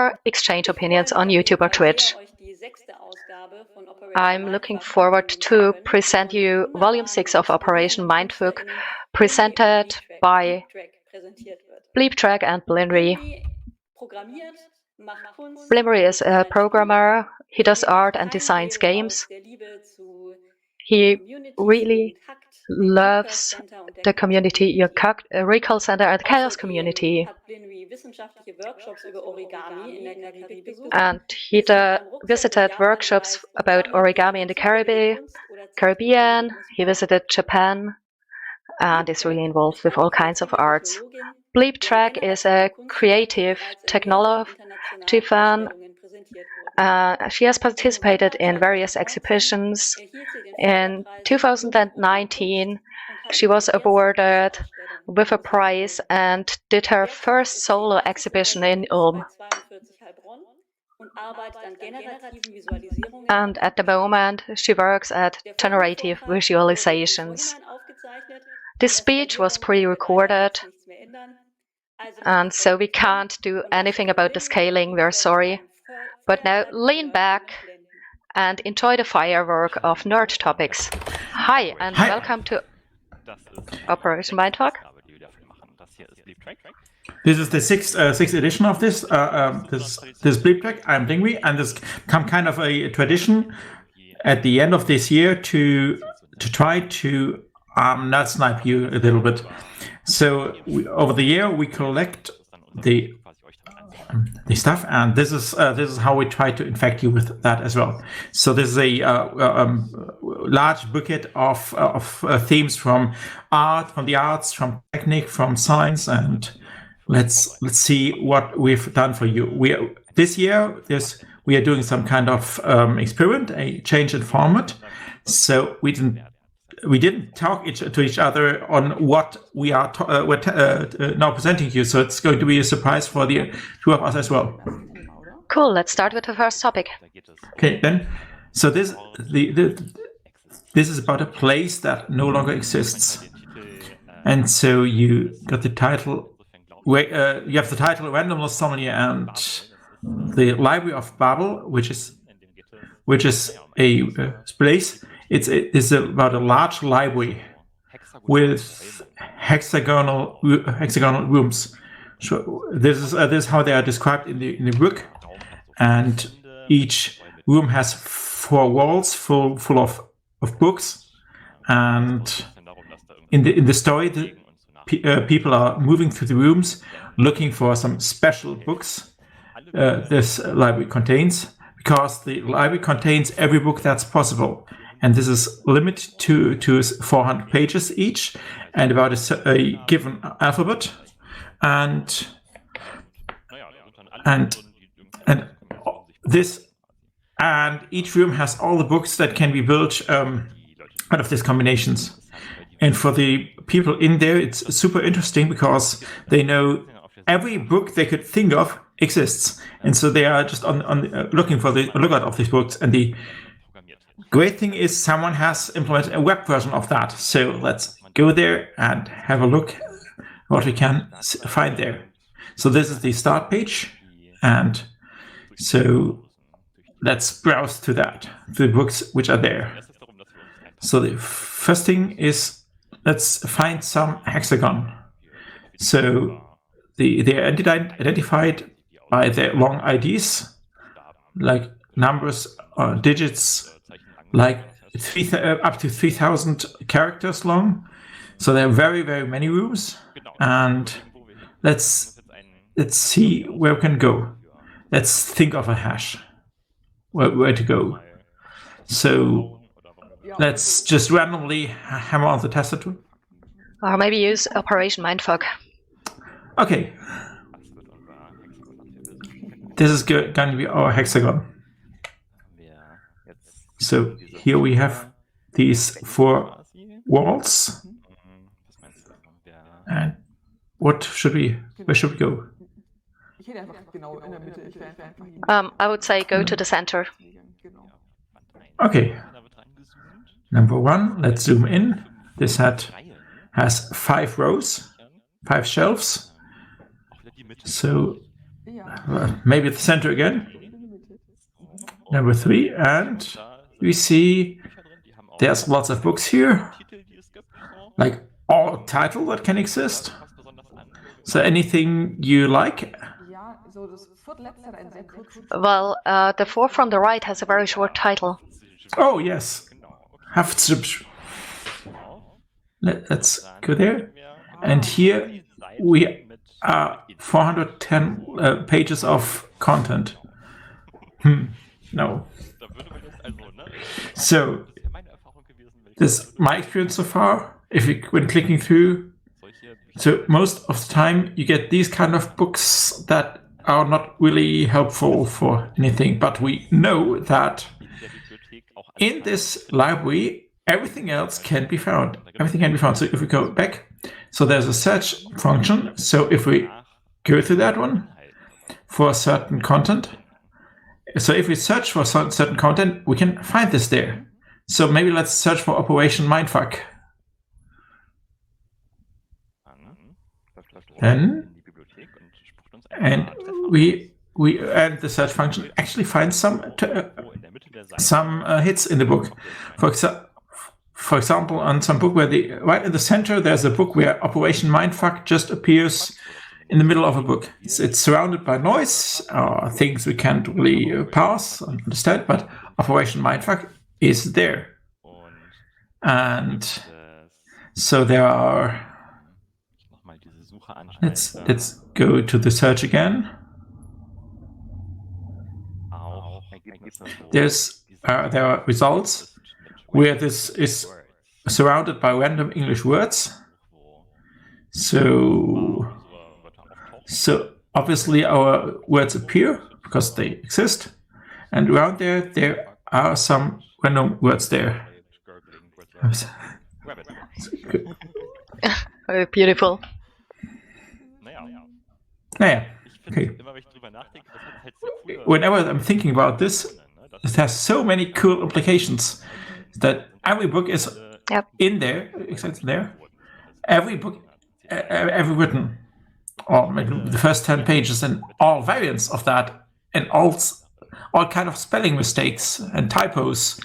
or exchange opinions on YouTube or Twitch. I'm looking forward to present you Volume 6 of Operation Mindfuck, presented by bleeptrack and blinry. Blinry is a programmer. He does art and designs games. He really loves the community, your Recall Center and Chaos community. And he visited workshops about origami in the Caribbean. He visited Japan and is really involved with all kinds of arts. bleeptrack is a creative technology fan. She has participated in various exhibitions. In 2019, she was awarded with a prize and did her first solo exhibition in Ulm. And at the moment, she works at generative visualizations. This speech was pre-recorded, and so we can't do anything about the scaling, we're sorry. But now lean back and enjoy the firework of nerd topics. Hi, and welcome to Operation Mindfuck. This is the sixth edition of this bleeptrack. I'm blinry, and this become kind of a tradition at the end of this year to try to nerd snipe you a little bit. So over the year we collect the stuff, and this is how we try to infect you with that as well. So this is a large bucket of themes from art, from the arts, from technique, from science, and let's see what we've done for you. This year we are doing some kind of experiment, a change in format. So we didn't talk to each other on what we're now presenting to you. So it's going to be a surprise for the two of us as well. Cool. Let's start with the first topic. Okay, then. So this is about a place that no longer exists, and so you got the title. You have the title Randomness Sommelier and the Library of Babel, which is a place. It's about a large library with hexagonal rooms. So this is how they are described in the book, and each room has 4 walls full of books, and in the story, people are moving through the rooms looking for some special books this library contains, because the library contains every book that's possible. And this is limited to 400 pages each, and about a given alphabet, and each room has all the books that can be built out of these combinations. And for the people in there, it's super interesting because they know every book they could think of exists, and so they are just on looking for the lookout of these books. And the great thing is someone has implemented a web version of that. So let's go there and have a look what we can find there. So this is the start page, and so let's browse to that, the books which are there. So the first thing is, let's find some hexagon. So they're identified by their long IDs, like numbers or digits, like up to 3,000 characters long. So there are very, very many rooms, and let's see where we can go. Let's think of a hash, where to go. So let's just randomly hammer on the tastature. Or maybe use Operation Mindfuck. Okay. This is going to be our hexagon. So here we have these 4 walls. And where should we go? I would say go to the center. Okay. Number 1, let's zoom in. This set has 5 rows, 5 shelves. So maybe at the center again. Number 3, and we see there's lots of books here, like all title that can exist. So anything you like? Well, the 4 from the right has a very short title. Oh yes, let's go there. And here we are 410 pages of content. No. So this is my experience so far. When clicking through, so most of the time you get these kind of books that are not really helpful for anything, but we know that in this library everything else can be found. Everything can be found. So if we go back, so there's a search function. So if we go through that one for certain content, so if we search for certain content, we can find this there. So maybe let's search for Operation Mindfuck. Then, and and the search function actually finds some hits in the book. For example, on some book where right in the center there's a book where Operation Mindfuck just appears in the middle of a book. It's surrounded by noise, things we can't really parse and understand, but Operation Mindfuck is there. And so there are. Let's go to the search again. There are results where this is surrounded by random English words. So obviously our words appear because they exist, and around there are some random words there. Very beautiful. Yeah. Okay. Whenever I'm thinking about this, it has so many cool implications that every book is in there, exactly there. Every book, every written, or maybe the first 10 pages, and all variants of that, and all kind of spelling mistakes and typos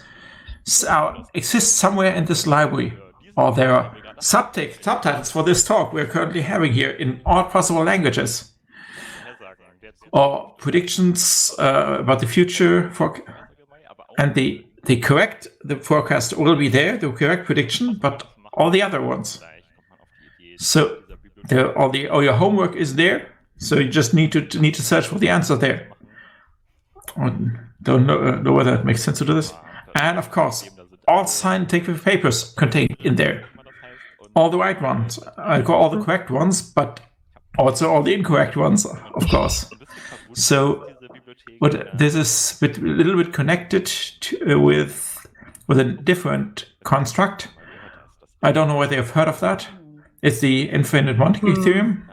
exist somewhere in this library, or there are subtitles for this talk we're currently having here in all possible languages, or predictions about the future, and the forecast will be there, the correct prediction, but all the other ones. So all your homework is there, so you just need to search for the answer there. I don't know whether it makes sense to do this. And of course, all scientific papers contained in there. All the right ones, all the correct ones, but also all the incorrect ones, of course. So, but this is a little bit connected with a different construct. I don't know whether you've heard of that. It's the infinite Montague theorem,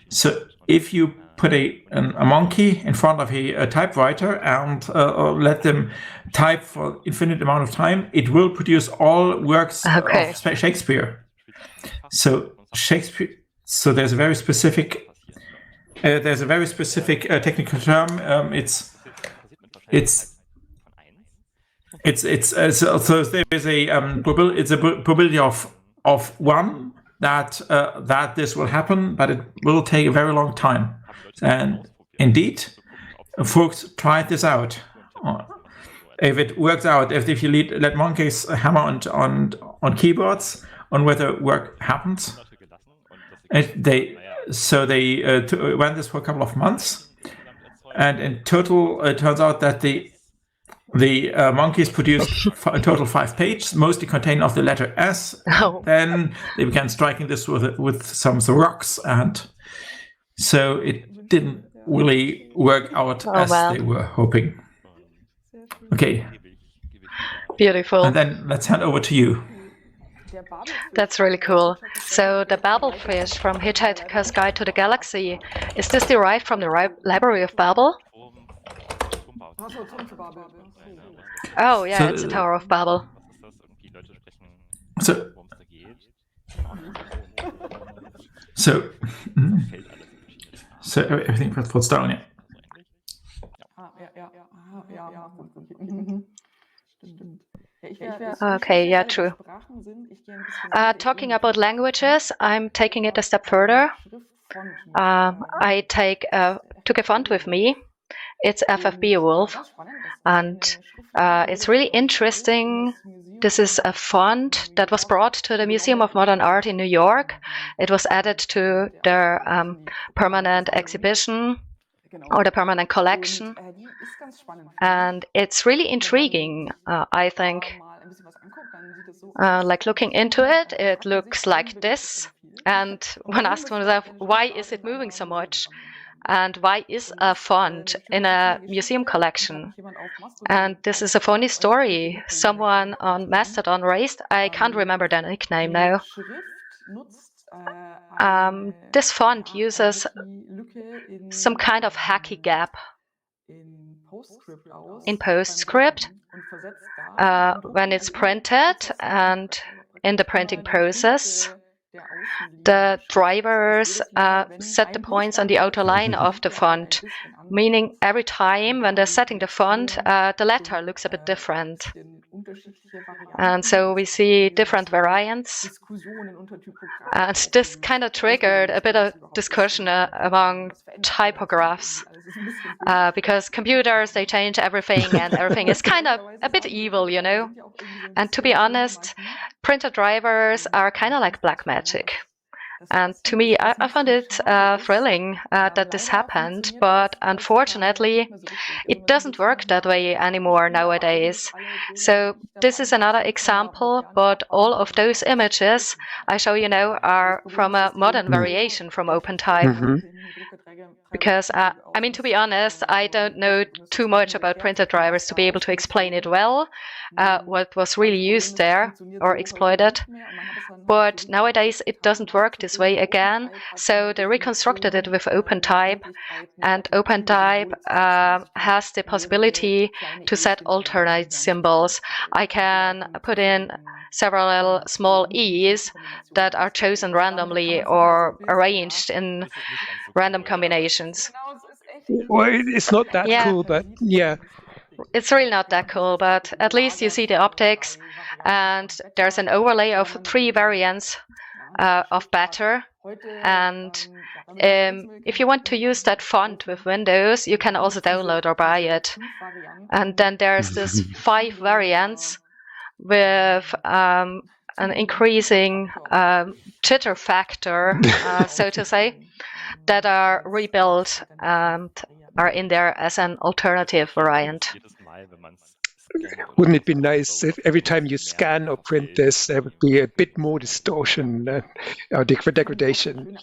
so if you put a monkey in front of a typewriter and let them type for infinite amount of time, it will produce all works of Shakespeare. So there's a very specific technical term. It's there's a probability of 1 that this will happen, but it will take a very long time. And indeed, folks tried this out. If it works out, if you let monkeys hammer on keyboards on whether work happens, they ran this for a couple of months, and in total, it turns out that the monkeys produced a total 5 pages, mostly containing of the letter S. Oh. Then they began striking this with some rocks, and so it didn't really work out as they were hoping. Okay. Beautiful. And then let's hand over to you. That's really cool. So the Babelfish from Hitchhiker's Guide to the Galaxy, is this derived from the Library of Babel? Oh yeah, it's the Tower of Babel. So everything falls down. Okay, yeah, true. Talking about languages, I'm taking it a step further. I took a font with me. It's FFBeowulf, and it's really interesting. This is a font that was brought to the Museum of Modern Art in New York. It was added to their permanent exhibition or the permanent collection, and it's really intriguing, I think. Like looking into it, it looks like this, and one asks oneself, why is it moving so much? And why is a font in a museum collection? And this is a funny story someone on Mastodon raised. I can't remember their nickname now. This font uses some kind of hacky gap in PostScript when it's printed, and in the printing process, the drivers set the points on the outer line of the font, meaning every time when they're setting the font, the letter looks a bit different. And so we see different variants. And this kind of triggered a bit of discussion among typographs, because computers, they change everything, and everything is kind of a bit evil, you know? And to be honest, printer drivers are kind of like black magic. And to me, I found it thrilling that this happened, but unfortunately, it doesn't work that way anymore nowadays. So this is another example, but all of those images I show you now are from a modern variation from OpenType. Because, I mean, to be honest, I don't know too much about printer drivers to be able to explain it well, what was really used there or exploited. But nowadays, it doesn't work this way again. So they reconstructed it with OpenType, and OpenType has the possibility to set alternate symbols. I can put in several small e's that are chosen randomly or arranged in random combinations. Well, it's not that cool, but yeah. It's really not that cool, but at least you see the optics, and there's an overlay of 3 variants of better. And if you want to use that font with Windows, you can also download or buy it. And then there's this 5 variants with an increasing jitter factor, so to say, that are rebuilt and are in there as an alternative variant. Wouldn't it be nice if every time you scan or print this, there would be a bit more distortion or degradation?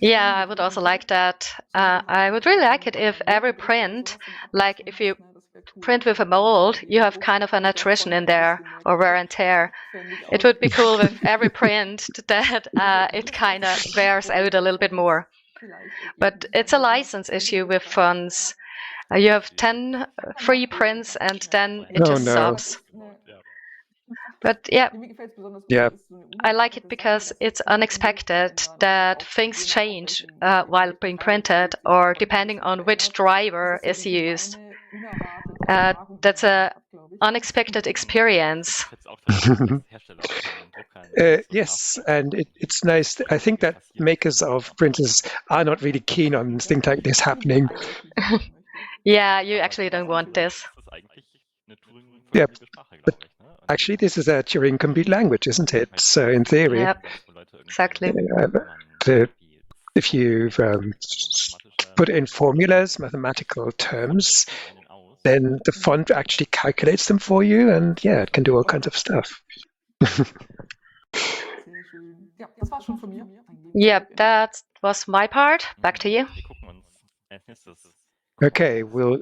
Yeah, I would also like that. I would really like it if every print, like if you print with a mold, you have kind of an attrition in there, or wear and tear. It would be cool with every print that it kind of wears out a little bit more. But it's a license issue with fonts. You have 10 free prints, and then it just stops. But yeah, I like it because it's unexpected that things change while being printed, or depending on which driver is used. That's an unexpected experience. Yes, and it's nice. I think that makers of printers are not really keen on things like this happening. Yeah, you actually don't want this. Yeah, but actually this is a Turing-complete language, isn't it? So in theory, yep, exactly. If you put in formulas, mathematical terms, then the font actually calculates them for you, and yeah, it can do all kinds of stuff. Yep, that was my part. Back to you. Okay, we'll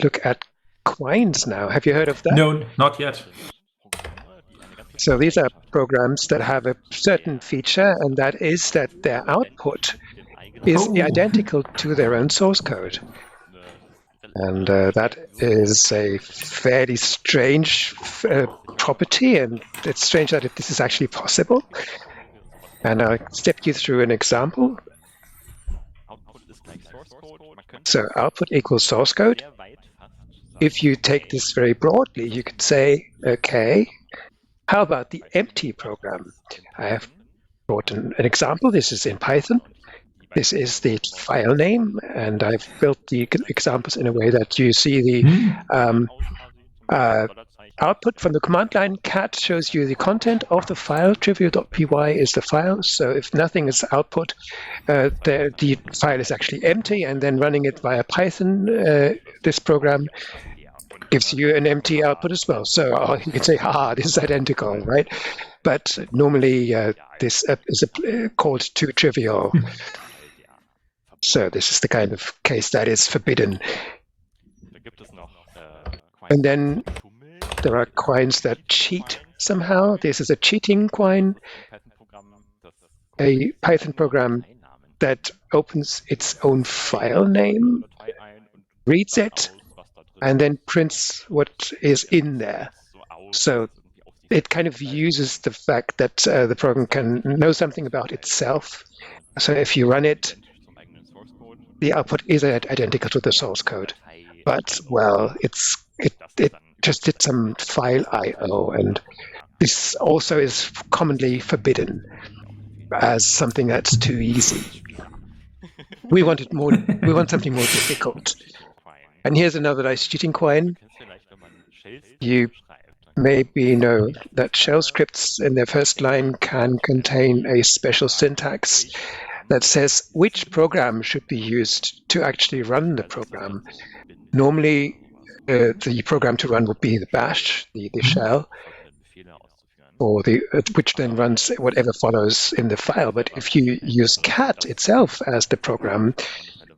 look at Quines now. Have you heard of that? No, not yet. So these are programs that have a certain feature, and that is that their output is identical to their own source code. And that is a fairly strange property, and it's strange that this is actually possible. And I'll step you through an example. So output equals source code. If you take this very broadly, you could say, okay, how about the empty program? I have brought an example. This is in Python. This is the file name, and I've built the examples in a way that you see the output from the command line. Cat shows you the content of the file. Trivial.py is the file. So if nothing is output, the file is actually empty, and then running it via Python, this program gives you an empty output as well. So you can say, this is identical, right? But normally this is called too trivial. So this is the kind of case that is forbidden. And then there are quines that cheat somehow. This is a cheating quine, a Python program that opens its own file name, reads it, and then prints what is in there. So it kind of uses the fact that the program can know something about itself. So if you run it, the output is identical to the source code. But, well, it just did some file I/O, and this also is commonly forbidden as something that's too easy. We want something more difficult. And here's another nice cheating quine. You maybe know that shell scripts in their first line can contain a special syntax that says which program should be used to actually run the program. Normally, the program to run would be the bash, the shell, or which then runs whatever follows in the file. But if you use cat itself as the program,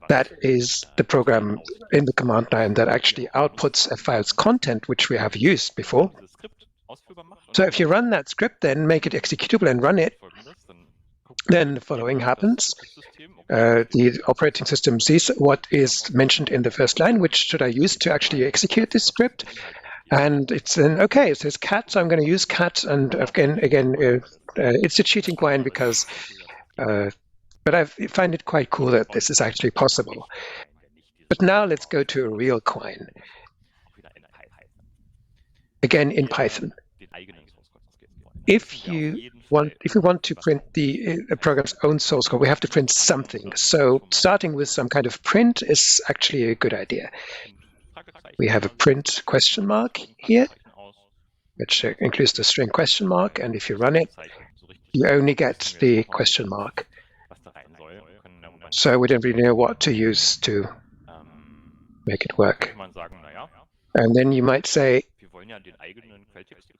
that is the program in the command line that actually outputs a file's content, which we have used before. So if you run that script, then make it executable and run it, then the following happens. The operating system sees what is mentioned in the first line, which should I use to actually execute this script. And it's then, okay, it says cat, so I'm going to use cat. And again, it's a cheating quine because, but I find it quite cool that this is actually possible. But now let's go to a real quine. Again, in Python. If we want to print the program's own source code, we have to print something. So starting with some kind of print is actually a good idea. We have a print question mark here, which includes the string question mark. And if you run it, you only get the question mark. So we don't really know what to use to make it work. And then you might say,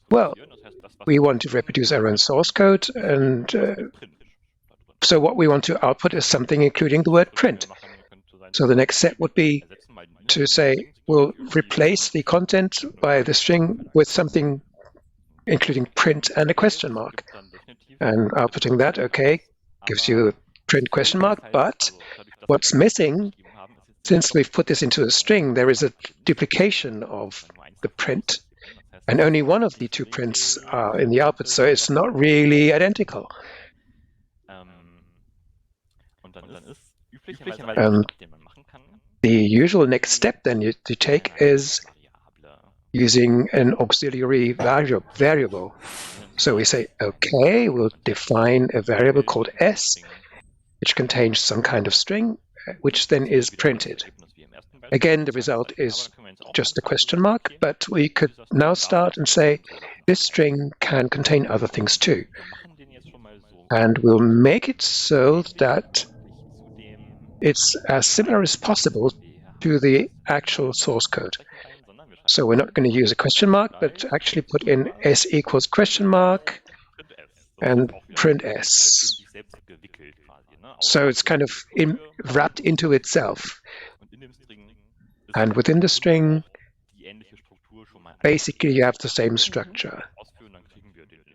well, we want to reproduce our own source code, and so what we want to output is something including the word print. So the next step would be to say, we'll replace the content by the string with something including print and a question mark. And outputting that, okay, gives you a print question mark, but what's missing, since we've put this into a string, there is a duplication of the print. And only one of the two prints are in the output, so it's not really identical. And the usual next step then to take is using an auxiliary variable. So we say, okay, we'll define a variable called s, which contains some kind of string, which then is printed. Again, the result is just a question mark, but we could now start and say, this string can contain other things too. And we'll make it so that it's as similar as possible to the actual source code. So we're not going to use a question mark, but actually put in s equals question mark and print s. So it's kind of wrapped into itself. And within the string, basically you have the same structure.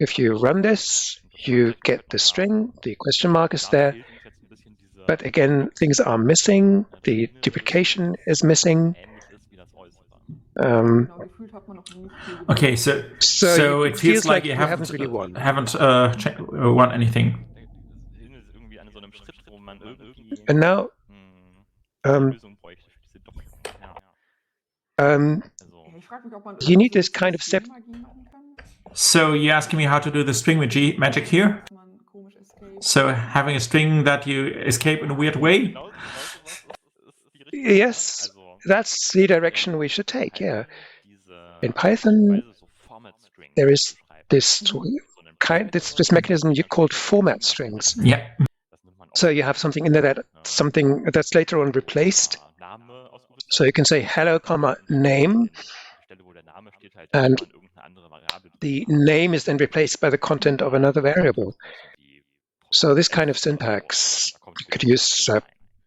If you run this, you get the string, the question mark is there. But again, things are missing, the duplication is missing. Okay, so it feels like you haven't really won. Won anything. And now you need this kind of step. So you're asking me how to do the string magic here? So having a string that you escape in a weird way? Yes, that's the direction we should take, yeah. In Python, there is this mechanism you called format strings. Yeah. So you have something in there that's later on replaced. So you can say hello, name, and the name is then replaced by the content of another variable. So this kind of syntax, you could use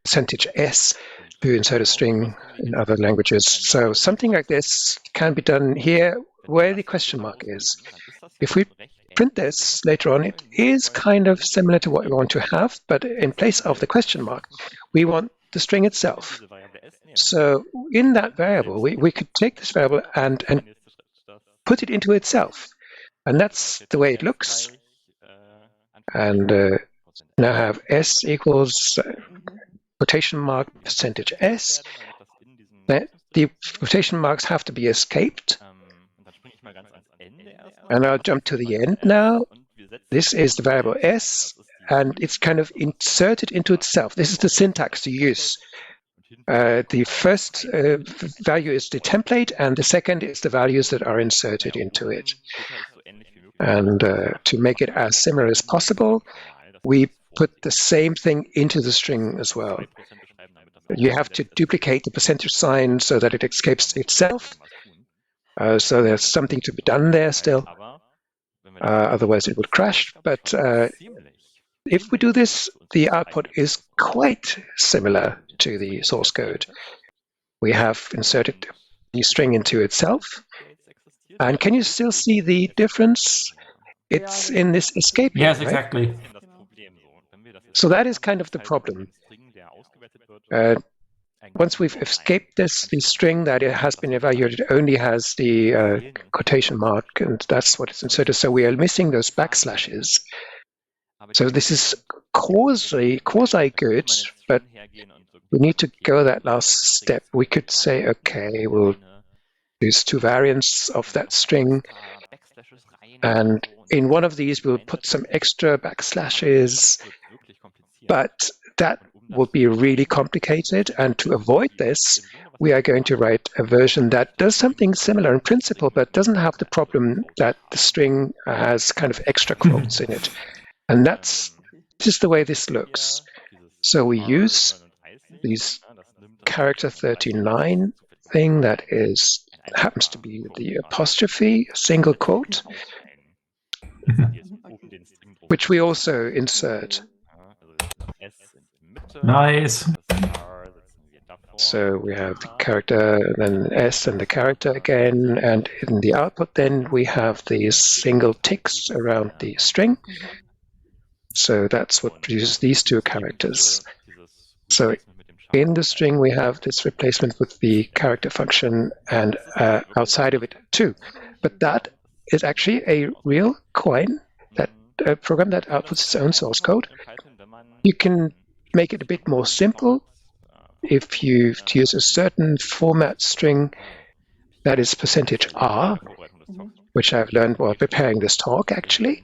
%s to insert a string in other languages. So something like this can be done here where the question mark is. If we print this later on, it is kind of similar to what we want to have, but in place of the question mark, we want the string itself. So in that variable, we could take this variable and put it into itself. And that's the way it looks. And now have s equals quotation mark %s. The quotation marks have to be escaped. And I'll jump to the end now. This is the variable s, and it's kind of inserted into itself. This is the syntax to use. The first value is the template, and the second is the values that are inserted into it. And to make it as similar as possible, we put the same thing into the string as well. You have to duplicate the % so that it escapes itself. So there's something to be done there still. Otherwise it would crash. But if we do this, the output is quite similar to the source code. We have inserted the string into itself. And can you still see the difference? It's in this escape. Yes, right? exactly. So that is kind of the problem. Once we've escaped the string that it has been evaluated only has the quotation mark, and that's what it's inserted. So we are missing those backslashes. So this is quasi good, but we need to go that last step. We could say, okay, we'll use 2 variants of that string, and in one of these we'll put some extra backslashes, but that will be really complicated. And to avoid this, we are going to write a version that does something similar in principle, but doesn't have the problem that the string has kind of extra quotes in it. And that's just the way this looks. So we use these character 39 thing that happens to be the apostrophe single quote, which we also insert. Nice. So we have the character, then S and the character again, and in the output then we have these single ticks around the string. So that's what produces these 2 characters. So in the string we have this replacement with the character function, and outside of it too. But that is actually a real coin, that program that outputs its own source code. You can make it a bit more simple if you use a certain format string that is %r, which I've learned while preparing this talk actually,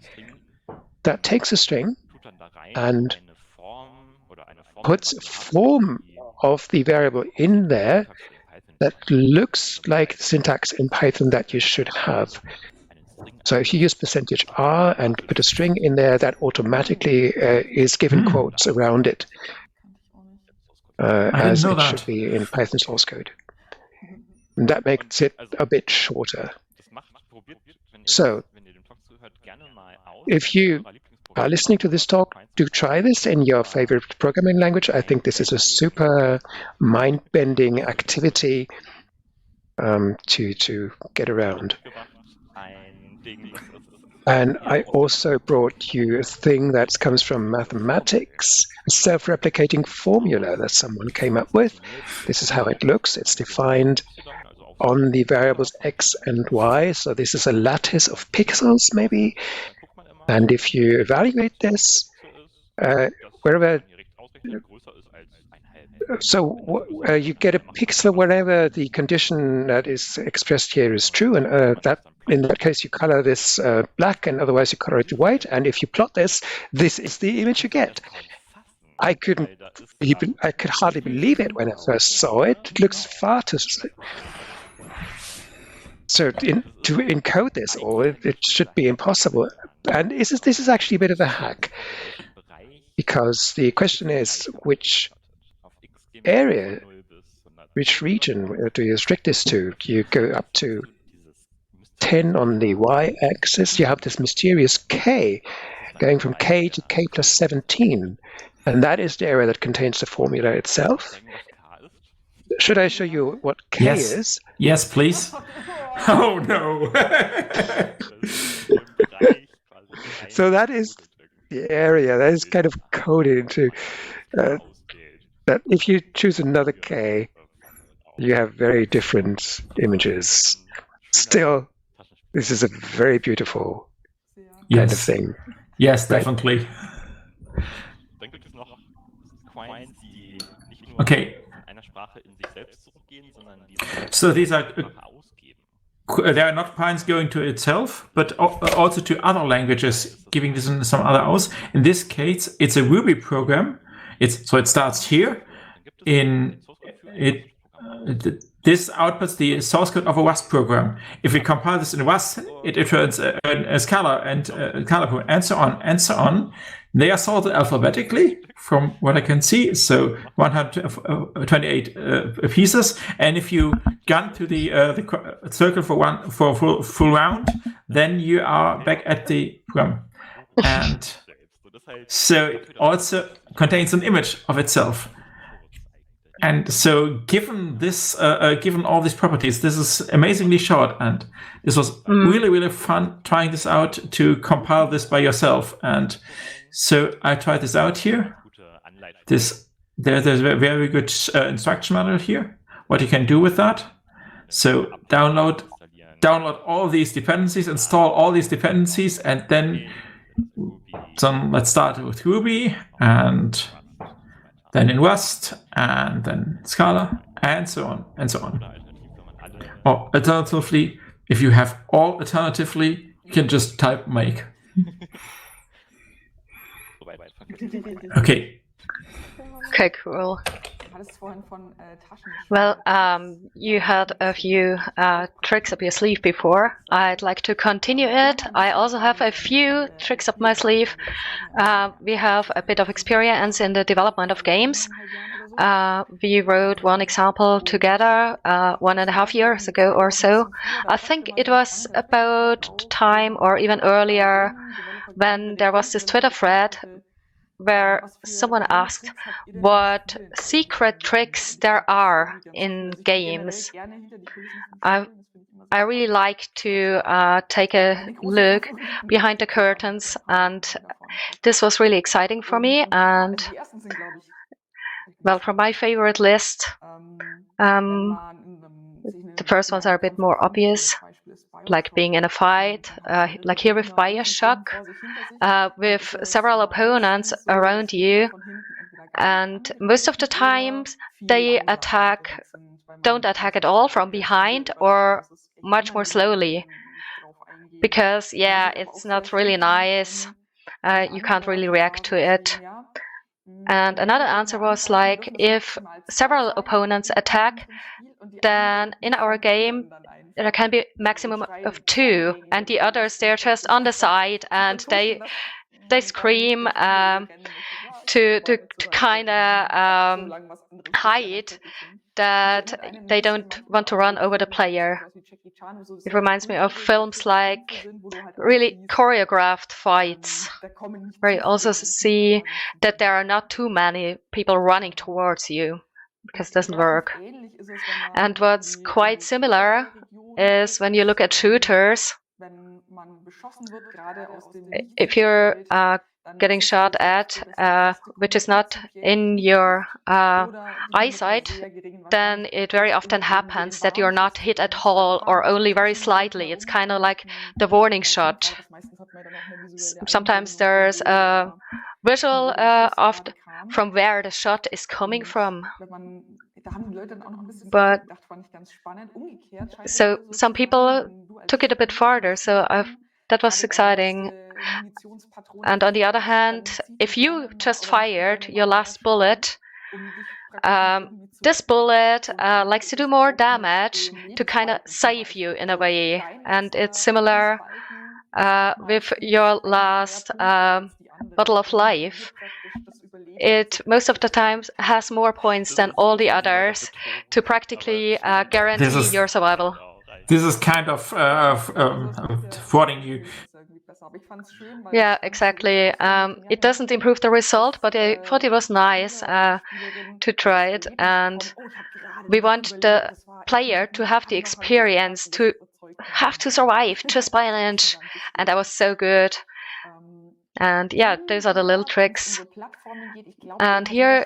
that takes a string and puts a form of the variable in there that looks like the syntax in Python that you should have. So if you use %r and put a string in there, that automatically is given quotes around it, as it should be in Python source code. And that makes it a bit shorter. So if you are listening to this talk, do try this in your favorite programming language. I think this is a super mind-bending activity to get around. And I also brought you a thing that comes from mathematics, a self-replicating formula that someone came up with. This is how it looks. It's defined on the variables x and y. So this is a lattice of pixels, maybe. And if you evaluate this, wherever So you get a pixel whenever the condition that is expressed here is true, and that in that case you color this black, and otherwise you color it white. And if you plot this, this is the image you get. I could hardly believe it when I first saw it. It looks far too. So to encode this all, it should be impossible. And this is actually a bit of a hack, because the question is which area, which region do you restrict this to? You go up to 10 on the y-axis. You have this mysterious k, going from k to k plus 17. And that is the area that contains the formula itself. Should I show you what k is? Yes, please. Oh, no. So that is the area that is kind of coded into that if you choose another k, you have very different images. Still, this is a very beautiful kind of thing. Yes, definitely. Okay. So these are there are not pines going to itself, but also to other languages, giving this some other aus. In this case, it's a Ruby program. So it starts here. This outputs the source code of a Rust program. If we compile this in Rust, it returns a Scala and Scala and so on and so on. They are sorted alphabetically, from what I can see. So 128 pieces. And if you gun to the circle for a full round, then you are back at the program. And so it also contains an image of itself. And so, given this, given all these properties, this is amazingly short, and this was really, really fun trying this out to compile this by yourself. And so I tried this out here. There's a very good instruction manual here. What you can do with that. So download all these dependencies, install all these dependencies, and then let's start with Ruby and. Then in Rust, and then Scala, and so on, and so on. Or alternatively, if you have all alternatively, you can just type make. Okay. Okay, cool. Well, you had a few tricks up your sleeve before. I'd like to continue it. I also have a few tricks up my sleeve. We have a bit of experience in the development of games. We wrote one example together 1.5 years ago or so. I think it was about time or even earlier when there was this Twitter thread where someone asked what secret tricks there are in games. I really like to take a look behind the curtains, and this was really exciting for me. And well, from my favorite list, the first ones are a bit more obvious, like being in a fight, like here with Bioshock, with several opponents around you, and most of the times they don't attack at all from behind or much more slowly, because it's not really nice. You can't really react to it. And another answer was like, if several opponents attack, then in our game there can be maximum of 2, and the others, they're just on the side and they scream to kind of hide that they don't want to run over the player. It reminds me of films like really choreographed fights, where you also see that there are not too many people running towards you, because it doesn't work. And what's quite similar is when you look at shooters. If you're getting shot at, which is not in your eyesight, then it very often happens that you're not hit at all or only very slightly. It's kind of like the warning shot. Sometimes there's a visual from where the shot is coming from. But so some people took it a bit farther, so that was exciting. And on the other hand, if you just fired your last bullet, this bullet likes to do more damage to kind of save you in a way. And it's similar with your last bottle of life. It most of the time has more points than all the others to practically guarantee your survival. This is kind of thwarting you. Yeah, exactly. It doesn't improve the result, but I thought it was nice to try it. And we want the player to have the experience to have to survive just by an inch. And that was so good. And yeah, those are the little tricks. And here,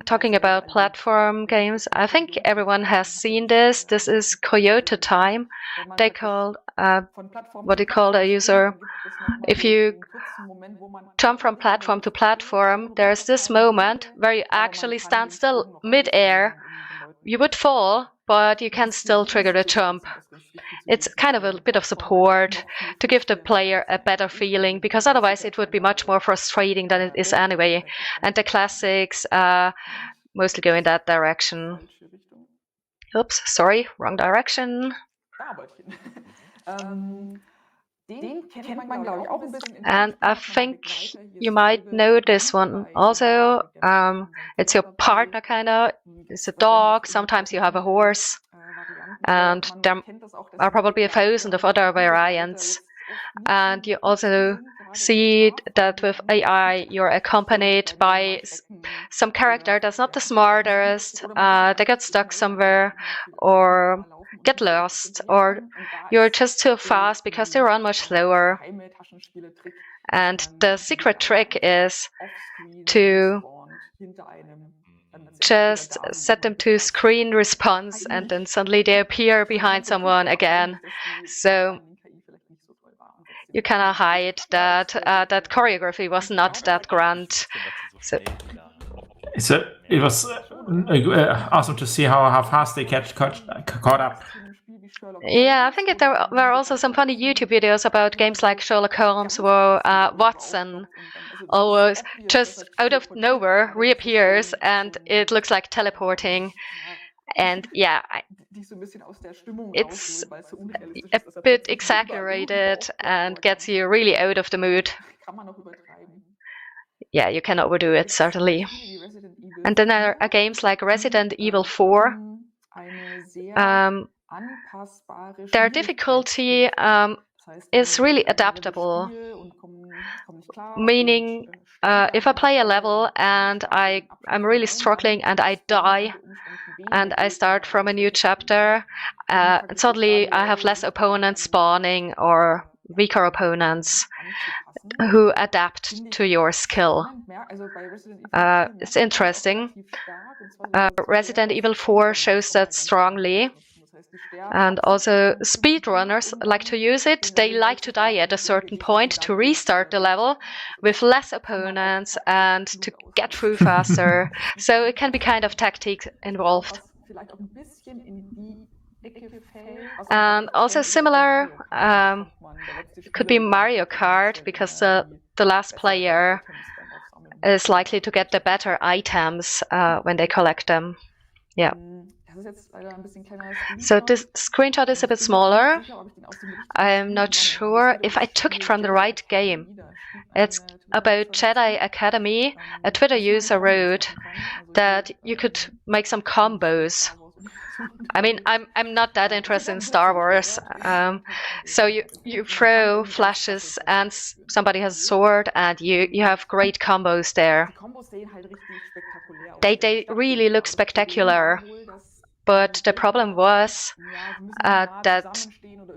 talking about platform games, I think everyone has seen this. This is Coyote time. They call what they call a user. If you jump from platform to platform, there's this moment where you actually stand still mid-air. You would fall, but you can still trigger the jump. It's kind of a bit of support to give the player a better feeling, because otherwise it would be much more frustrating than it is anyway. And the classics mostly go in that direction. Oops, sorry, wrong direction. And I think you might know this one also. It's your partner, kind of. It's a dog. Sometimes you have a horse. And there are probably 1,000 of other variants. And you also see that with AI, you're accompanied by some character that's not the smartest. They get stuck somewhere or get lost, or you're just too fast because they run much slower. And the secret trick is to just set them to screen response, and then suddenly they appear behind someone again. So you cannot hide that that choreography was not that grand. So it was awesome to see how fast they caught up. Yeah, I think there were also some funny YouTube videos about games like Sherlock Holmes, where Watson always just out of nowhere reappears, and it looks like teleporting. And yeah, it's a bit exaggerated and gets you really out of the mood. Yeah, you can overdo it, certainly. And then there are games like Resident Evil 4. Their difficulty is really adaptable, meaning if I play a level and I'm really struggling and I die and I start from a new chapter, suddenly I have less opponents spawning or weaker opponents who adapt to your skill. It's interesting. Resident Evil 4 shows that strongly. And also speedrunners like to use it. They like to die at a certain point to restart the level with less opponents and to get through faster. So it can be kind of tactics involved. And also similar could be Mario Kart, because the last player is likely to get the better items when they collect them. Yeah. So this screenshot is a bit smaller. I'm not sure if I took it from the right game. It's about Jedi Academy. A Twitter user wrote that you could make some combos. I mean, I'm not that interested in Star Wars. So you throw flashes and somebody has a sword and you have great combos there. They really look spectacular. But the problem was that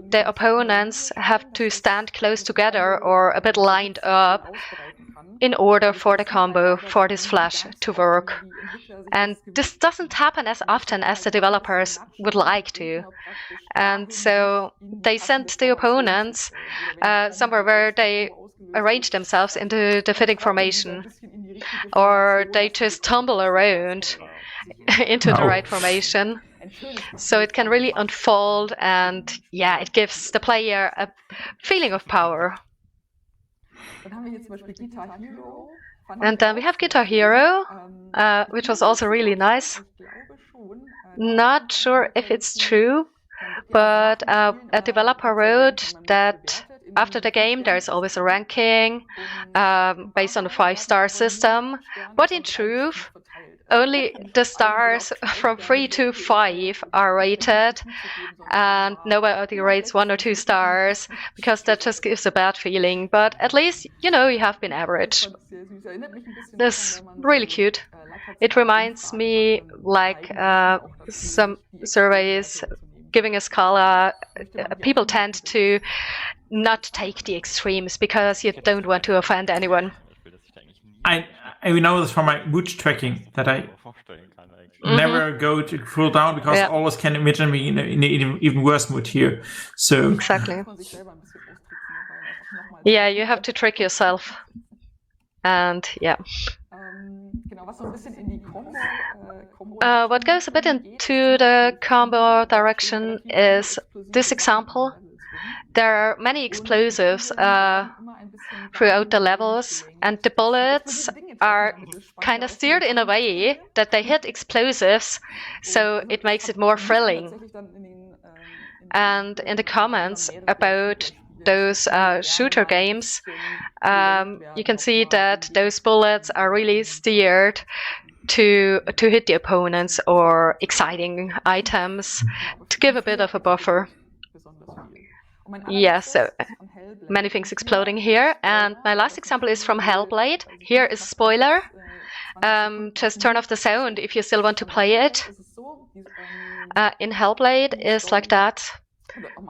the opponents have to stand close together or a bit lined up in order for the combo, for this flash to work. And this doesn't happen as often as the developers would like to. And so they sent the opponents somewhere where they arrange themselves into the fitting formation. or they just tumble around into the right formation. So it can really unfold, and yeah, it gives the player a feeling of power. And then we have Guitar Hero, which was also really nice. Not sure if it's true, but a developer wrote that after the game there's always a ranking based on a 5-star system, but in truth only the stars from 3 to 5 are rated, and nobody rates 1 or 2 stars, because that just gives a bad feeling. But at least, you have been average. That's really cute. It reminds me like some surveys giving a scala. People tend to not take the extremes because you don't want to offend anyone. I know this from my mood tracking that I never go to full down, because I always can imagine me in an even worse mood here. So exactly. Yeah, you have to trick yourself. And yeah. What goes a bit into the combo direction is this example. There are many explosives throughout the levels, and the bullets are kind of steered in a way that they hit explosives, so it makes it more thrilling. And in the comments about those shooter games, you can see that those bullets are really steered to hit the opponents or exciting items to give a bit of a buffer. Yeah, so many things exploding here. And my last example is from Hellblade. Here is a spoiler. Just turn off the sound if you still want to play it. In Hellblade is like that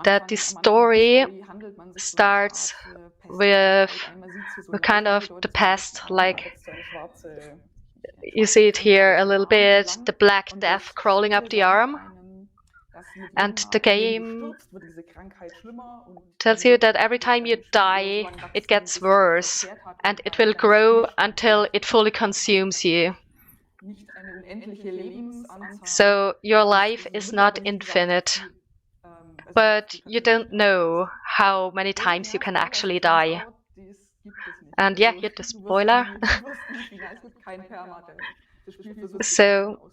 the story starts with kind of the past, like you see it here a little bit, the Black Death crawling up the arm. And the game tells you that every time you die, it gets worse, and it will grow until it fully consumes you. So your life is not infinite, but you don't know how many times you can actually die. And yeah, here's the spoiler. So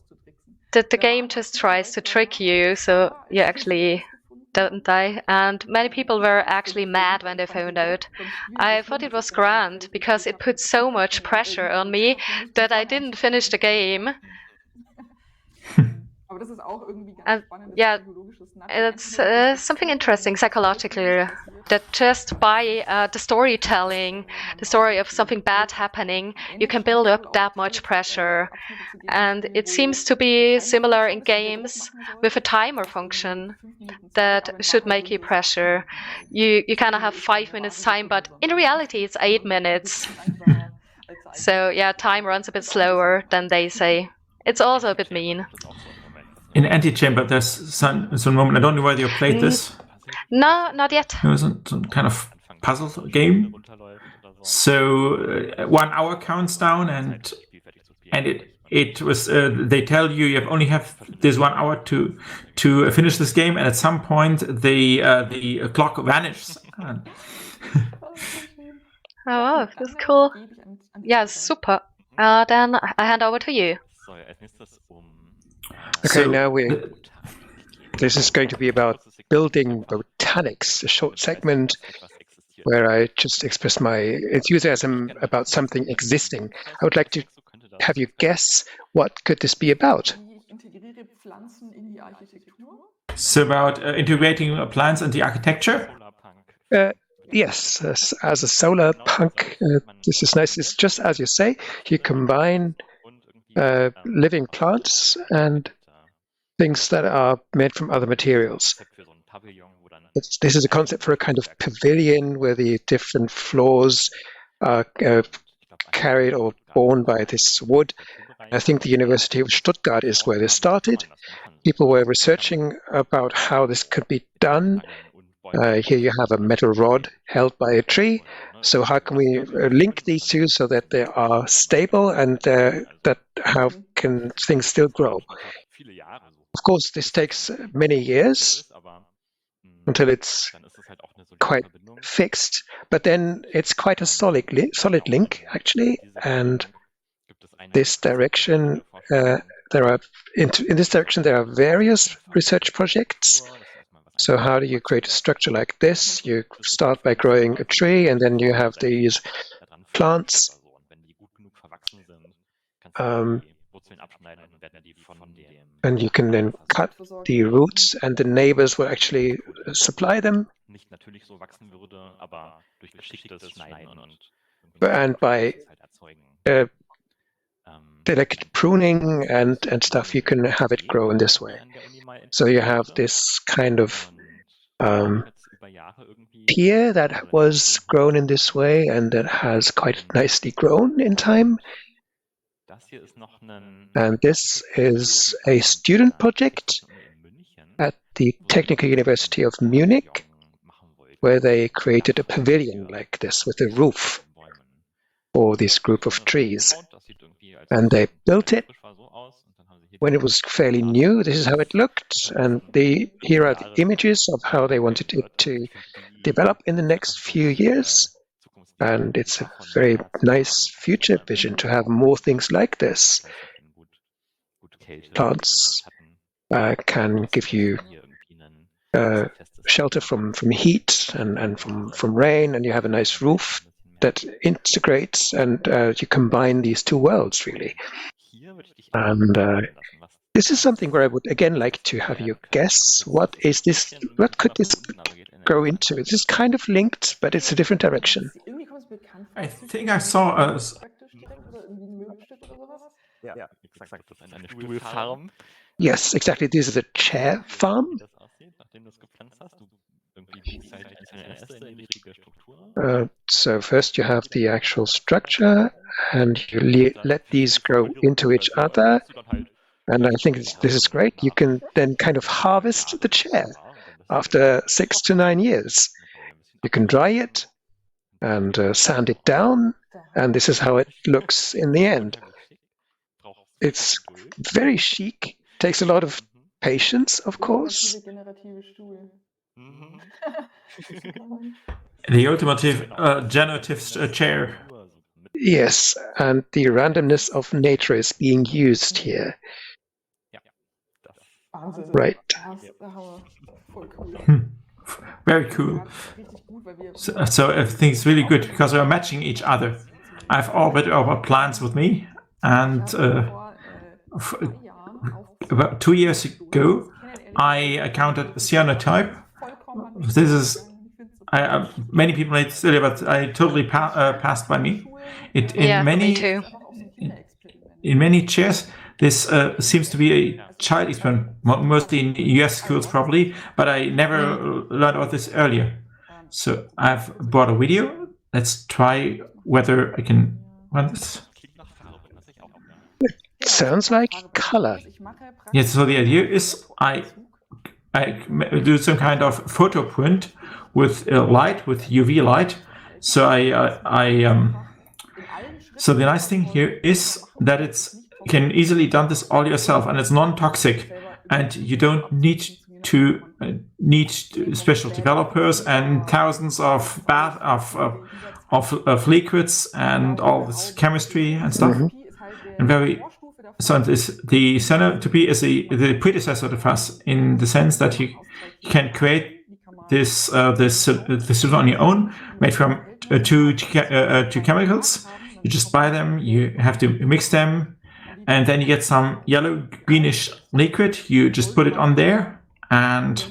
the game just tries to trick you, so you actually don't die. And many people were actually mad when they found out. I thought it was grand because it put so much pressure on me that I didn't finish the game. And yeah, it's something interesting psychologically, that just by the storytelling, the story of something bad happening, you can build up that much pressure. And it seems to be similar in games with a timer function that should make you pressure. You kind of have 5 minutes time, but in reality it's 8 minutes. So yeah, time runs a bit slower than they say. It's also a bit mean. In Antichamber, there's some moment. I don't know whether you played this. No, not yet. It was some kind of puzzle game. So 1 hour counts down, and it was. They tell you only have this 1 hour to finish this game, and at some point the clock vanishes. Oh, that's cool. Yeah, super. Then I hand over to you. Okay, now this is going to be about building botanics, a short segment where I just express my enthusiasm about something existing. I would like to have you guess, what could this be about? So about integrating plants into the architecture? Yes, as a solar punk, this is nice. It's just as you say, you combine living plants and things that are made from other materials. This is a concept for a kind of pavilion where the different floors are carried or borne by this wood. I think the University of Stuttgart is where this started. People were researching about how this could be done, Here you have a metal rod held by a tree. So how can we link these two so that they are stable and that how can things still grow? Of course, this takes many years until it's quite fixed, but then it's quite a solid link actually. And this direction, in this direction there are various research projects. So how do you create a structure like this? You start by growing a tree, and then you have these plants. And you can then cut the roots, and the neighbors will actually supply them. And by delicate pruning and stuff, you can have it grow in this way. So you have this kind of pear that was grown in this way and that has quite nicely grown in time. And this is a student project at the Technical University of Munich, where they created a pavilion like this with a roof for this group of trees. And they built it when it was fairly new. This is how it looked. And here are the images of how they wanted it to develop in the next few years. And it's a very nice future vision to have more things like this. Plants can give you shelter from heat and from rain, and you have a nice roof that integrates, and you combine these two worlds, really. And this is something where I would again like to have you guess, what could this go into? It's just kind of linked, but it's a different direction. I think I saw a... Yes, exactly. This is a chair farm. So first you have the actual structure, and you let these grow into each other. And I think this is great. You can then kind of harvest the chair after 6 to 9 years. You can dry it and sand it down, and this is how it looks in the end. It's very chic, takes a lot of patience, of course. The ultimate generative chair. Yes, and the randomness of nature is being used here. Right. Very cool. So everything's really good because we're matching each other. I have all but our plants with me, and about 2 years ago, I encountered cyanotype. This is many people need to study, but I totally passed by me. Me too. In many chairs, this seems to be a child experiment, mostly in US schools probably, but I never learned about this earlier. So I've bought a video. Let's try whether I can run this. It sounds like color. Yes, so the idea is I do some kind of photo print with light, with UV light. So so the nice thing here is that you can easily done this all yourself, and it's non-toxic, and you don't need special developers and thousands of liquids and all this chemistry and stuff. And so the Xenotopy is the predecessor to FAS in the sense that you can create this solution on your own, made from two chemicals. You just buy them, you have to mix them, and then you get some yellow greenish liquid. You just put it on there, and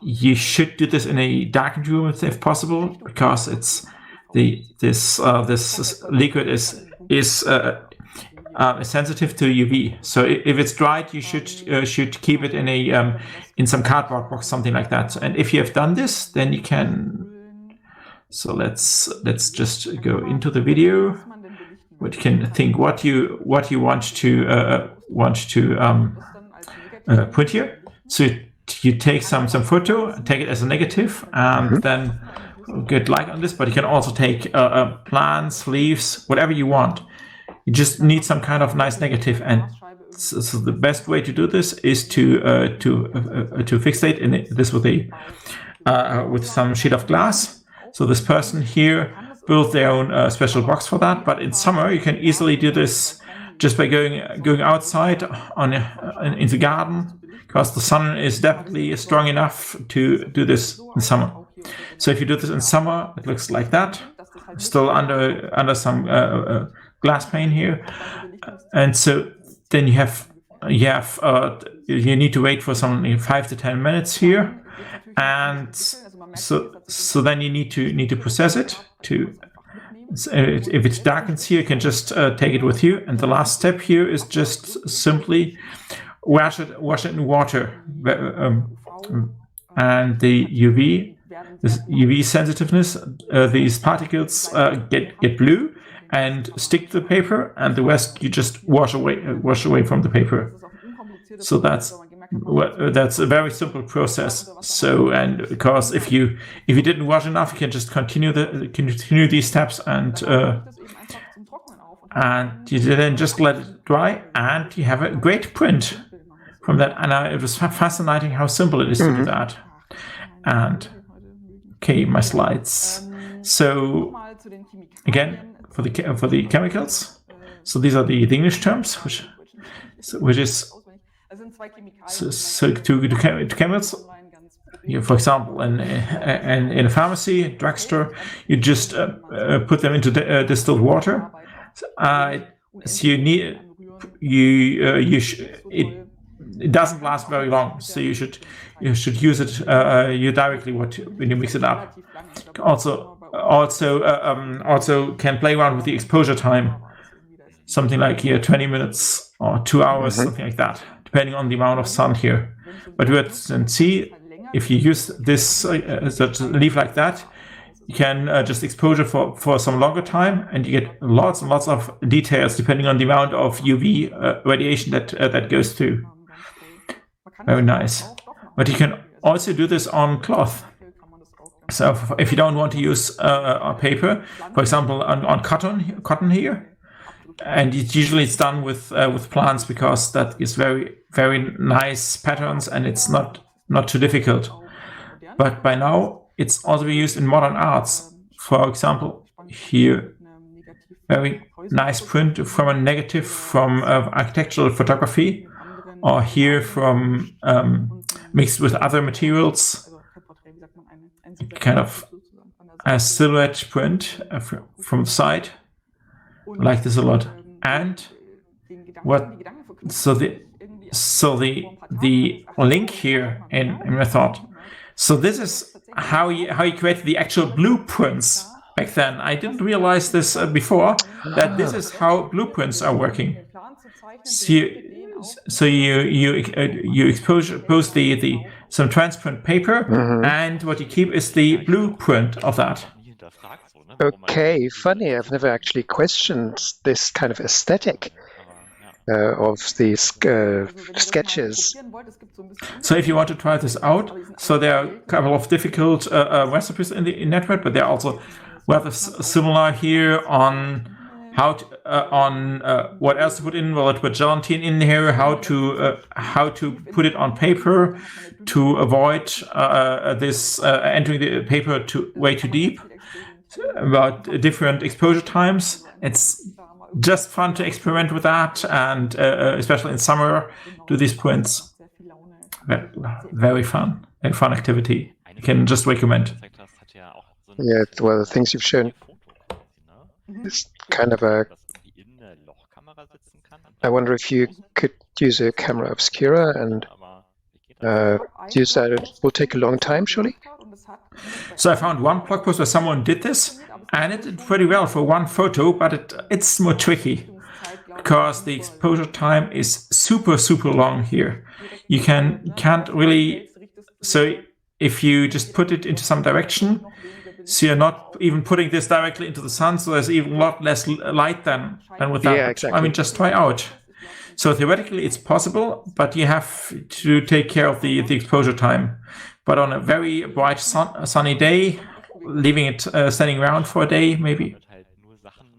you should do this in a darkened room if possible, because it's this liquid is sensitive to UV. So if it's dried, you should keep it in some cardboard box, something like that. And if you have done this, then you can. So let's just go into the video. What you can think what you want to put here. So you take some photo, take it as a negative, and then get light on this. But you can also take plants, leaves, whatever you want. You just need some kind of nice negative, and so the best way to do this is to fixate this with some sheet of glass. So this person here built their own special box for that. But in summer, you can easily do this just by going outside in the garden, because the sun is definitely strong enough to do this in summer. So if you do this in summer, it looks like that, still under some glass pane here, and so then you need to wait for some 5 to 10 minutes here, and so then you need to process it. If it darkens here, you can just take it with you, and the last step here is just simply wash it in water, and the UV sensitiveness, these particles get blue and stick to the paper, and the rest you just wash away from the paper. So that's a very simple process. So, and because if you didn't wash enough, you can just continue these steps, and you then just let it dry, and you have a great print from that. And it was fascinating how simple it is to do that. And okay, my slides. So again, for the chemicals. So these are the English terms, which is so to chemicals. For example, in a pharmacy, drugstore, you just put them into distilled water. So it doesn't last very long. So you should use it directly when you mix it up. Also can play around with the exposure time, something like here 20 minutes or 2 hours, something like that, depending on the amount of sun here. But you can see if you use this leaf like that, you can just exposure for some longer time, and you get lots and lots of details depending on the amount of UV radiation that goes through. Very nice. But you can also do this on cloth. So if you don't want to use paper, for example, on cotton here, and it's done with plants, because that is very, very nice patterns, and it's not too difficult. But by now, it's also used in modern arts. For example, here, very nice print from a negative from architectural photography, or here from mixed with other materials, kind of a silhouette print from the side. I like this a lot. And so the link here in my thought. So this is how you create the actual blueprints back then. I didn't realize this before, that this is how blueprints are working. So you expose some transparent paper, and what you keep is the blueprint of that. Okay, funny. I've never actually questioned this kind of aesthetic of these sketches. So if you want to try this out, so there are a couple of difficult recipes in the network, but they're also rather similar here on how to, what else to put in. Well, to put gelatin in here, how to put it on paper to avoid this entering the paper way too deep. About different exposure times. It's just fun to experiment with that, and especially in summer, do these prints. Very fun and fun activity. I can just recommend. Yeah, well, the things you've shown is kind of I wonder if you could use a camera obscura and use that. It will take a long time, surely. So I found one blog post where someone did this, and it did pretty well for one photo, but it's more tricky because the exposure time is super long here. You can't really. So if you just put it into some direction, so you're not even putting this directly into the sun, so there's even a lot less light than with that. Yeah, exactly. I mean, just try out. So theoretically, it's possible, but you have to take care of the exposure time. But on a very bright sunny day, leaving it standing around for a day, maybe.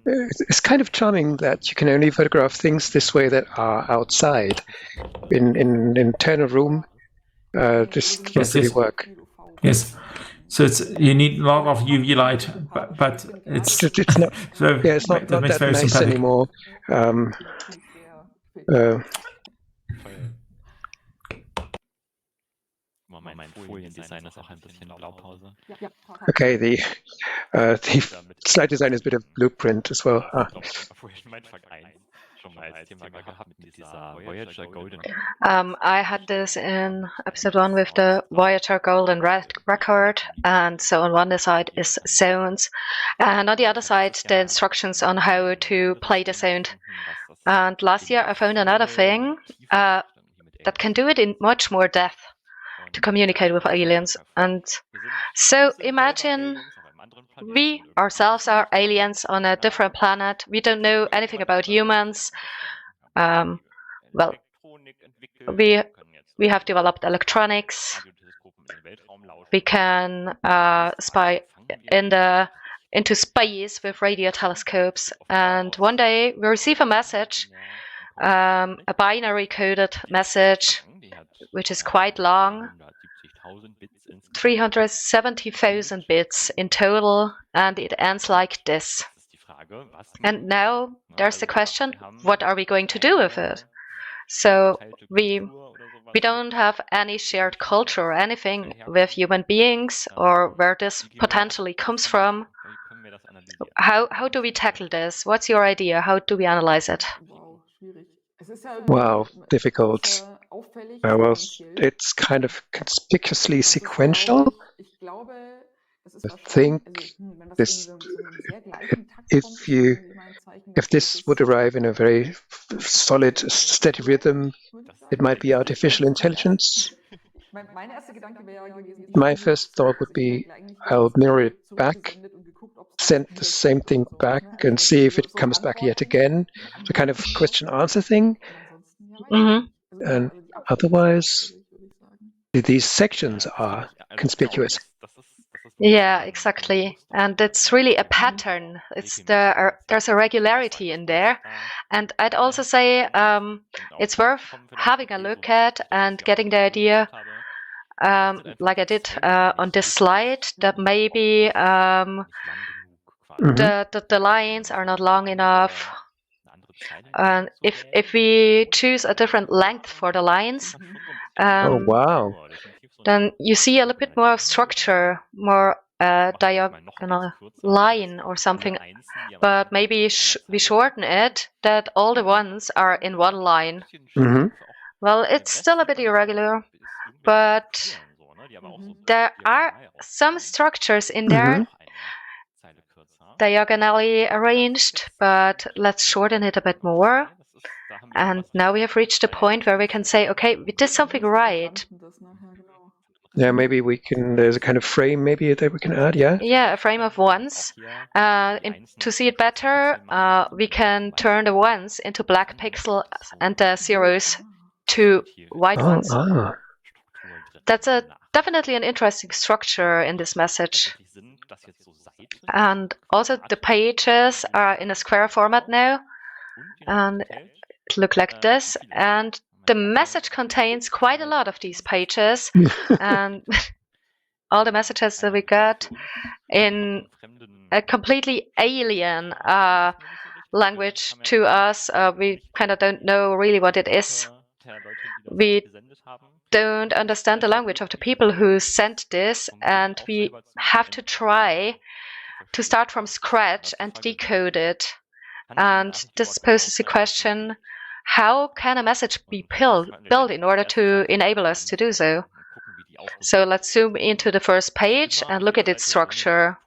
It's kind of charming that you can only photograph things this way that are outside. In an internal room, this doesn't really work. Yes. So you need a lot of UV light, but it's not. so yeah, it's not that nice sympathetic anymore. Okay, the slide design is a bit of blueprint as well. I had this in episode 1 with the Voyager Golden Record, and so on one side is sounds, and on the other side the instructions on how to play the sound. And last year I found another thing that can do it in much more depth to communicate with aliens. And so imagine we ourselves are aliens on a different planet. We don't know anything about humans. Well, we have developed electronics. We can spy into space with radio telescopes. And one day we receive a message, a binary coded message, which is quite long, 370,000 bits in total, and it ends like this. And now there's the question, what are we going to do with it? So we don't have any shared culture or anything with human beings, or where this potentially comes from. How do we tackle this? What's your idea? How do we analyze it? Wow, difficult. Well, it's kind of conspicuously sequential. I think this, if this would arrive in a very solid, steady rhythm, it might be artificial intelligence. My first thought would be, I'll mirror it back, send the same thing back, and see if it comes back yet again. The kind of question-answer thing. Mm-hmm. And otherwise, these sections are conspicuous. Yeah, exactly. And it's really a pattern. There's a regularity in there. And I'd also say it's worth having a look at and getting the idea, like I did on this slide, that maybe the lines are not long enough. And if we choose a different length for the lines, oh wow, then you see a little bit more of structure, more diagonal line or something. But maybe we shorten it, that all the ones are in one line. Mm-hmm. Well, it's still a bit irregular, but there are some structures in there, diagonally arranged, but let's shorten it a bit more. And now we have reached a point where we can say, okay, we did something right. Yeah, maybe we can, there's a kind of frame maybe that we can add, yeah? Yeah, a frame of ones. To see it better, we can turn the ones into black pixels and the zeros to white ones. That's definitely an interesting structure in this message. And also the pages are in a square format now, and it looks like this. And the message contains quite a lot of these pages, and all the messages that we got in a completely alien language to us. We kind of don't know really what it is. We don't understand the language of the people who sent this, and we have to try to start from scratch and decode it. And this poses the question, how can a message be built in order to enable us to do so? So let's zoom into the first page and look at its structure.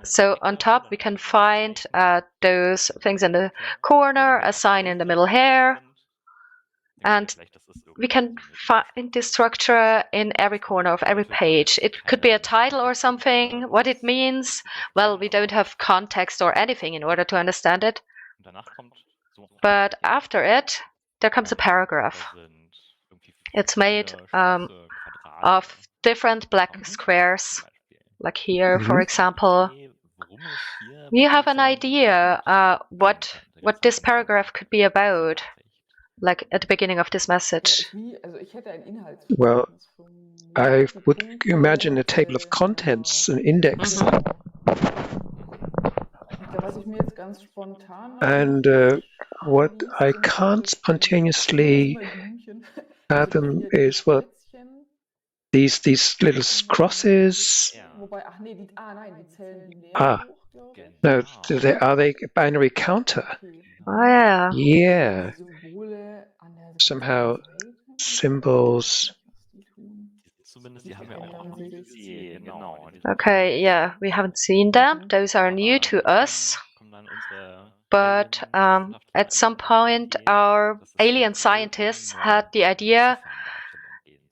So on top we can find those things in the corner, a sign in the middle here, and we can find this structure in every corner of every page. It could be a title or something. What it means, well, we don't have context or anything in order to understand it. But after it, there comes a paragraph. It's made of different black squares, like here, for example. You have an idea what this paragraph could be about, like at the beginning of this message? Well, I would imagine a table of contents, an index. And what I can't spontaneously fathom is, well, these little crosses. No, are they a binary counter? Oh, yeah. Yeah. Somehow symbols. Okay, yeah, we haven't seen them. Those are new to us. But at some point, our alien scientists had the idea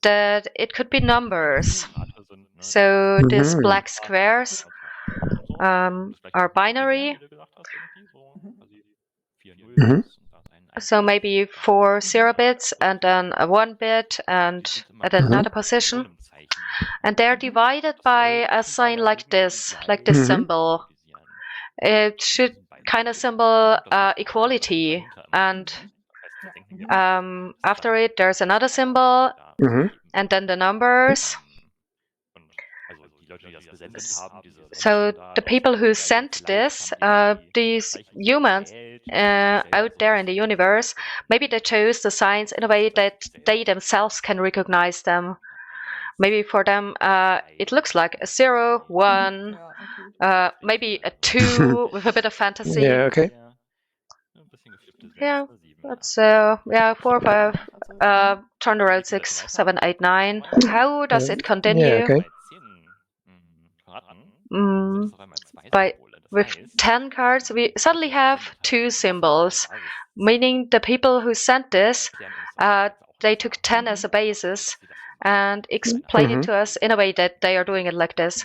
that it could be numbers. So these black squares are binary. So maybe 4 0 bits and then a 1 bit and at another position. And they're divided by a sign like this symbol. It should kind of symbol equality. And after it, there's another symbol and then the numbers. So the people who sent this, these humans out there in the universe, maybe they chose the signs in a way that they themselves can recognize them. Maybe for them it looks like a 0, 1, maybe a 2 with a bit of fantasy. Yeah, okay. Yeah, that's 4, 5, turn around 6, 7, 8, 9. How does it continue? Yeah, okay. With 10 cards, we suddenly have 2 symbols, meaning the people who sent this, they took 10 as a basis and explained it to us in a way that they are doing it like this.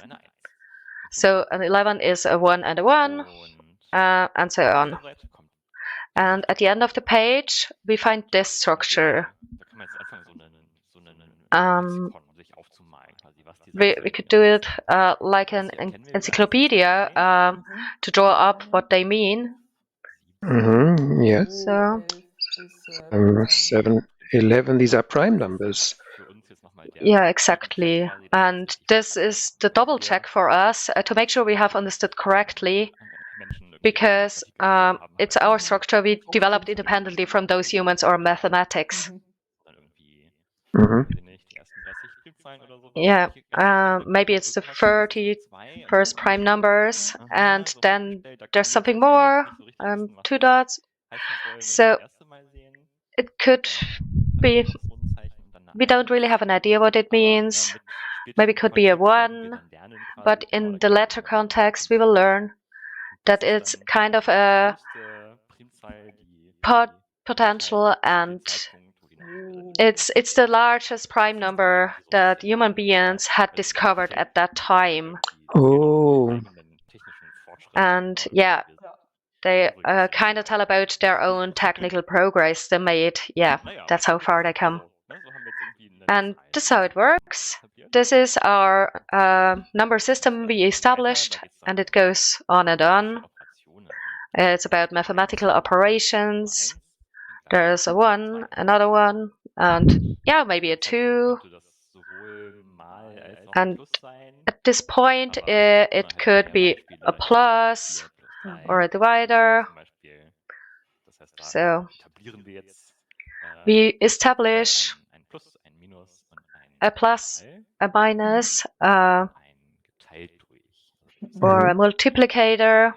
So an 11 is a 1 and a 1, and so on. And at the end of the page, we find this structure. We could do it like an encyclopedia to draw up what they mean. Yes. So 7, 11, these are prime numbers. Yeah, exactly. And this is the double check for us to make sure we have understood correctly, because it's our structure we developed independently from those humans or mathematics. Yeah, maybe it's the 30 first prime numbers, and then there's something more, 2 dots. So it could be, we don't really have an idea what it means. Maybe it could be a 1, but in the letter context, we will learn that it's kind of a potential, and it's the largest prime number that human beings had discovered at that time. Oh. And yeah, they kind of tell about their own technical progress they made. Yeah, that's how far they come. And this is how it works. This is our number system we established, and it goes on and on. It's about mathematical operations. There's a 1, another 1, and yeah, maybe a 2. And at this point, it could be a plus or a divider. So we establish a plus, a minus, or a multiplicator.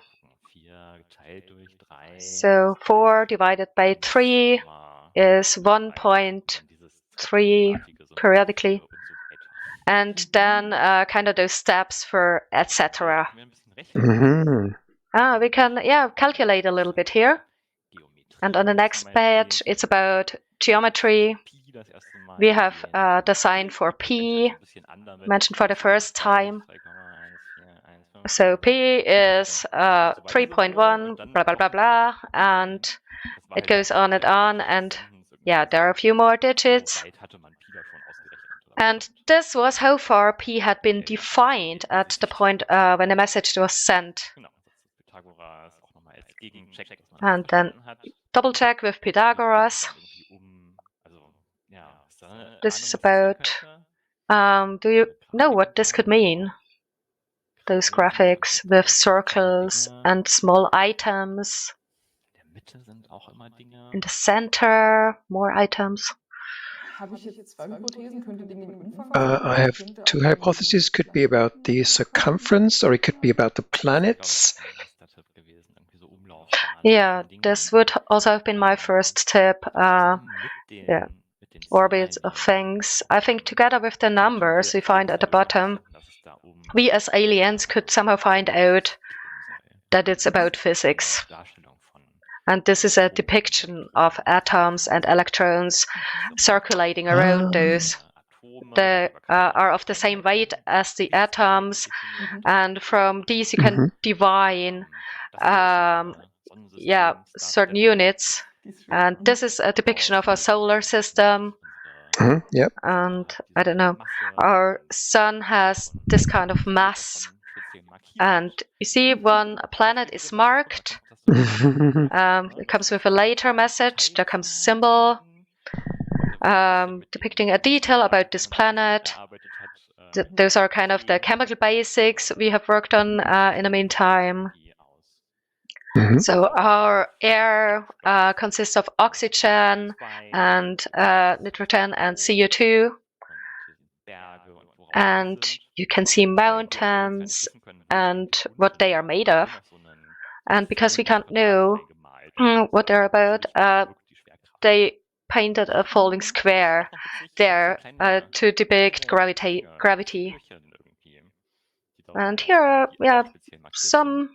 So 4 divided by 3 is 1.3 periodically. And then kind of those steps for etc. We can calculate a little bit here. And on the next page, it's about geometry. We have the sign for P, mentioned for the first time. So P is 3.1, blah, blah, blah, blah, and it goes on, and yeah, there are a few more digits. And this was how far P had been defined at the point when the message was sent. And then double check with Pythagoras. This is about, do you know what this could mean? Those graphics with circles and small items. In the center, more items. I have two hypotheses. Could be about the circumference, or it could be about the planets. Yeah, this would also have been my first tip. Yeah, orbits of things. I think together with the numbers we find at the bottom, we as aliens could somehow find out that it's about physics. And this is a depiction of atoms and electrons circulating around those. They are of the same weight as the atoms, and from these you can divine certain units. And this is a depiction of a solar system. Yep. And I don't know, our sun has this kind of mass. And you see, when a planet is marked, it comes with a later message. There comes a symbol depicting a detail about this planet. Those are kind of the chemical basics we have worked on in the meantime. So our air consists of oxygen and nitrogen and CO2. And you can see mountains and what they are made of. And because we can't know what they're about, they painted a falling square there to depict gravity. And here are some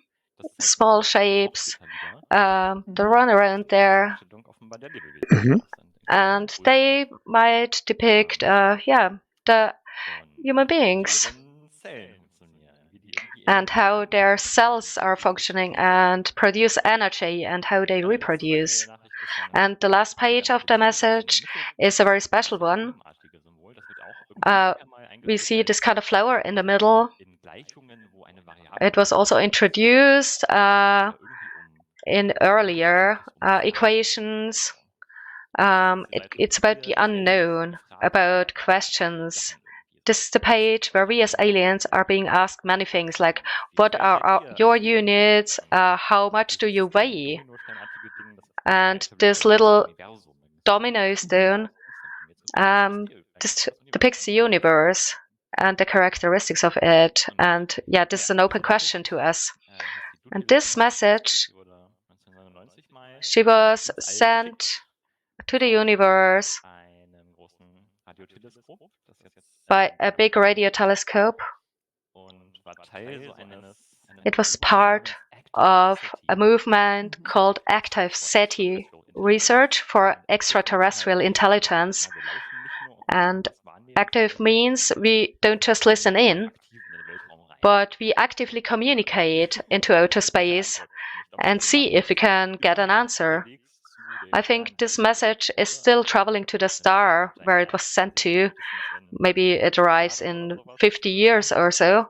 small shapes that run around there. And they might depict the human beings and how their cells are functioning and produce energy and how they reproduce. And the last page of the message is a very special one. We see this kind of flower in the middle. It was also introduced in earlier equations. It's about the unknown, about questions. This is the page where we as aliens are being asked many things, like what are your units, how much do you weigh? And this little domino stone this depicts the universe and the characteristics of it. And yeah, this is an open question to us. And this message, she was sent to the universe by a big radio telescope. It was part of a movement called Active SETI Research for Extraterrestrial Intelligence. And active means we don't just listen in, but we actively communicate into outer space and see if we can get an answer. I think this message is still traveling to the star where it was sent to. Maybe it arrives in 50 years or so.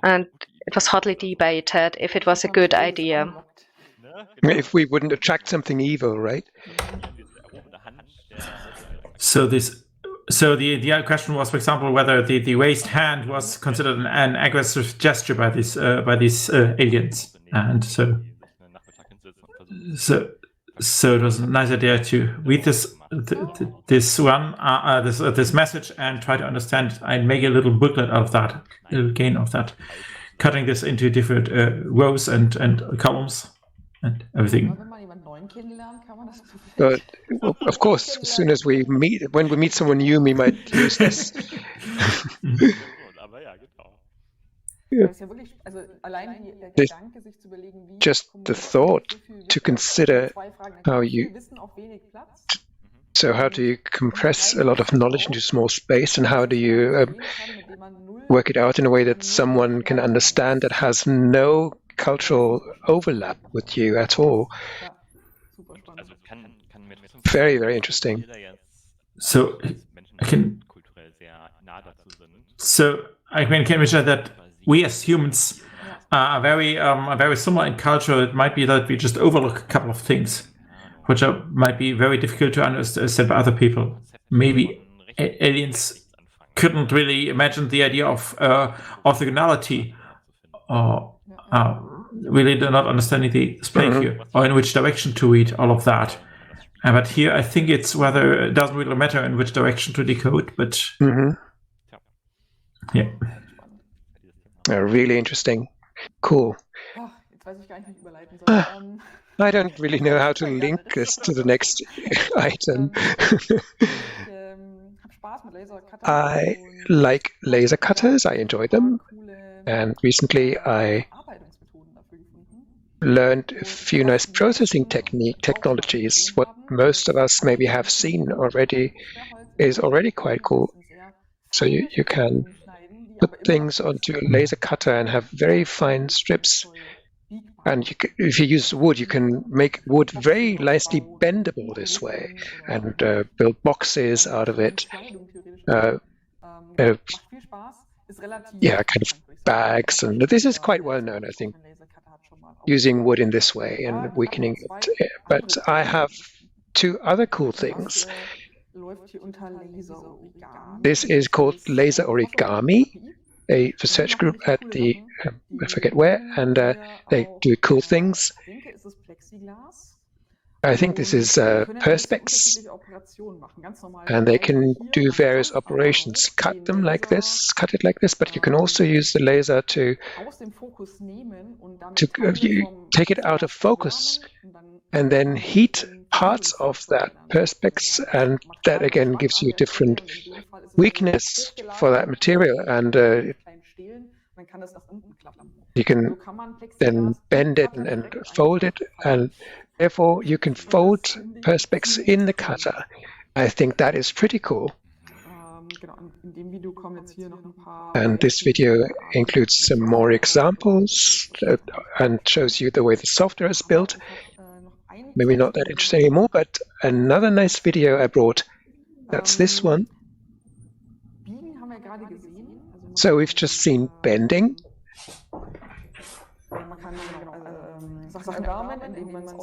And it was hotly debated if it was a good idea. If we wouldn't attract something evil, right? So the other question was, for example, whether the raised hand was considered an aggressive gesture by these aliens, and so it was a nice idea to read this message and try to understand it and make a little booklet out of that, a little gain of that, cutting this into different rows and columns and everything. But of course, as soon as when we meet someone new, we might use this. Just the thought to consider how do you compress a lot of knowledge into small space, and how do you work it out in a way that someone can understand that has no cultural overlap with you at all? Very, very interesting. So I can mention that we as humans are very similar in culture. It might be that we just overlook a couple of things, which might be very difficult to understand by other people. Maybe aliens couldn't really imagine the idea of orthogonality, or really do not understanding the display here, or in which direction to read all of that. But here, I think it doesn't really matter in which direction to decode, but yeah. Really interesting. Cool. I don't really know how to link this to the next item. I like laser cutters. I enjoy them. And recently I learned a few nice processing technologies. What most of us maybe have seen already is already quite cool. So you can put things onto a laser cutter and have very fine strips. And if you use wood, you can make wood very nicely bendable this way and build boxes out of it. Kind of bags. And this is quite well known, I think, using wood in this way and weakening it. But I have two other cool things. This is called laser origami, a research group at the, I forget where, and they do cool things. I think this is perspex, and they can do various operations. Cut it like this, but you can also use the laser to take it out of focus and then heat parts of that perspex, and that again gives you different weakness for that material, and you can then bend it and fold it, and therefore you can fold perspex in the cutter. I think that is pretty cool. And this video includes some more examples and shows you the way the software is built. Maybe not that interesting anymore, but another nice video I brought, that's this one. So we've just seen bending.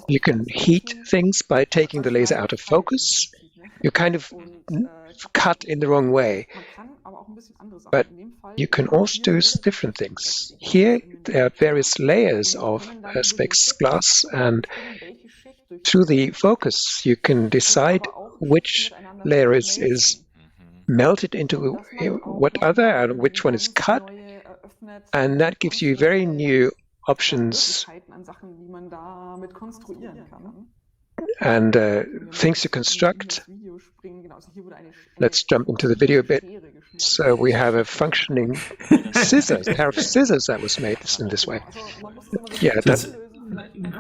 You can heat things by taking the laser out of focus. You kind of cut in the wrong way. But you can also do different things. Here there are various layers of perspex glass, and through the focus you can decide which layer is melted into what other and which one is cut, and that gives you very new options and things to construct. Let's jump into the video a bit. So we have a functioning scissors, a pair of scissors that was made in this way. Yeah,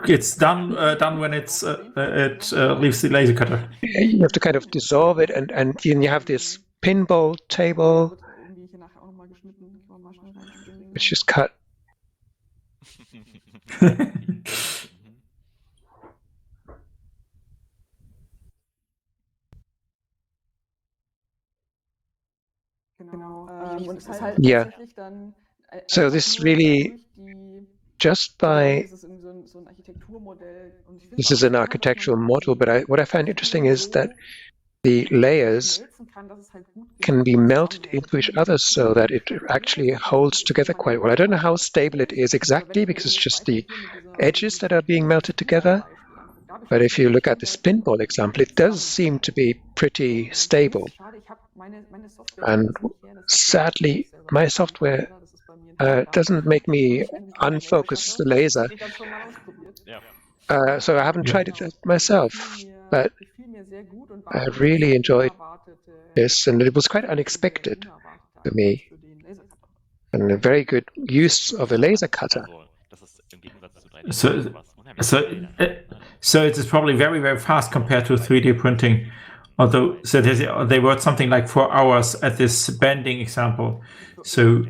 it's done when it leaves the laser cutter. You have to kind of dissolve it, and then you have this pinball table, which is cut. Yeah. So this really, just by, this is an architectural model, but what I find interesting is that the layers can be melted into each other so that it actually holds together quite well. I don't know how stable it is exactly, because it's just the edges that are being melted together. But if you look at the pinball example, it does seem to be pretty stable. And sadly, my software doesn't make me unfocus the laser. So I haven't tried it myself, but I really enjoyed this, and it was quite unexpected to me, and a very good use of a laser cutter. So it is probably very, very fast compared to 3D printing. Although, so they worked something like 4 hours at this bending example. So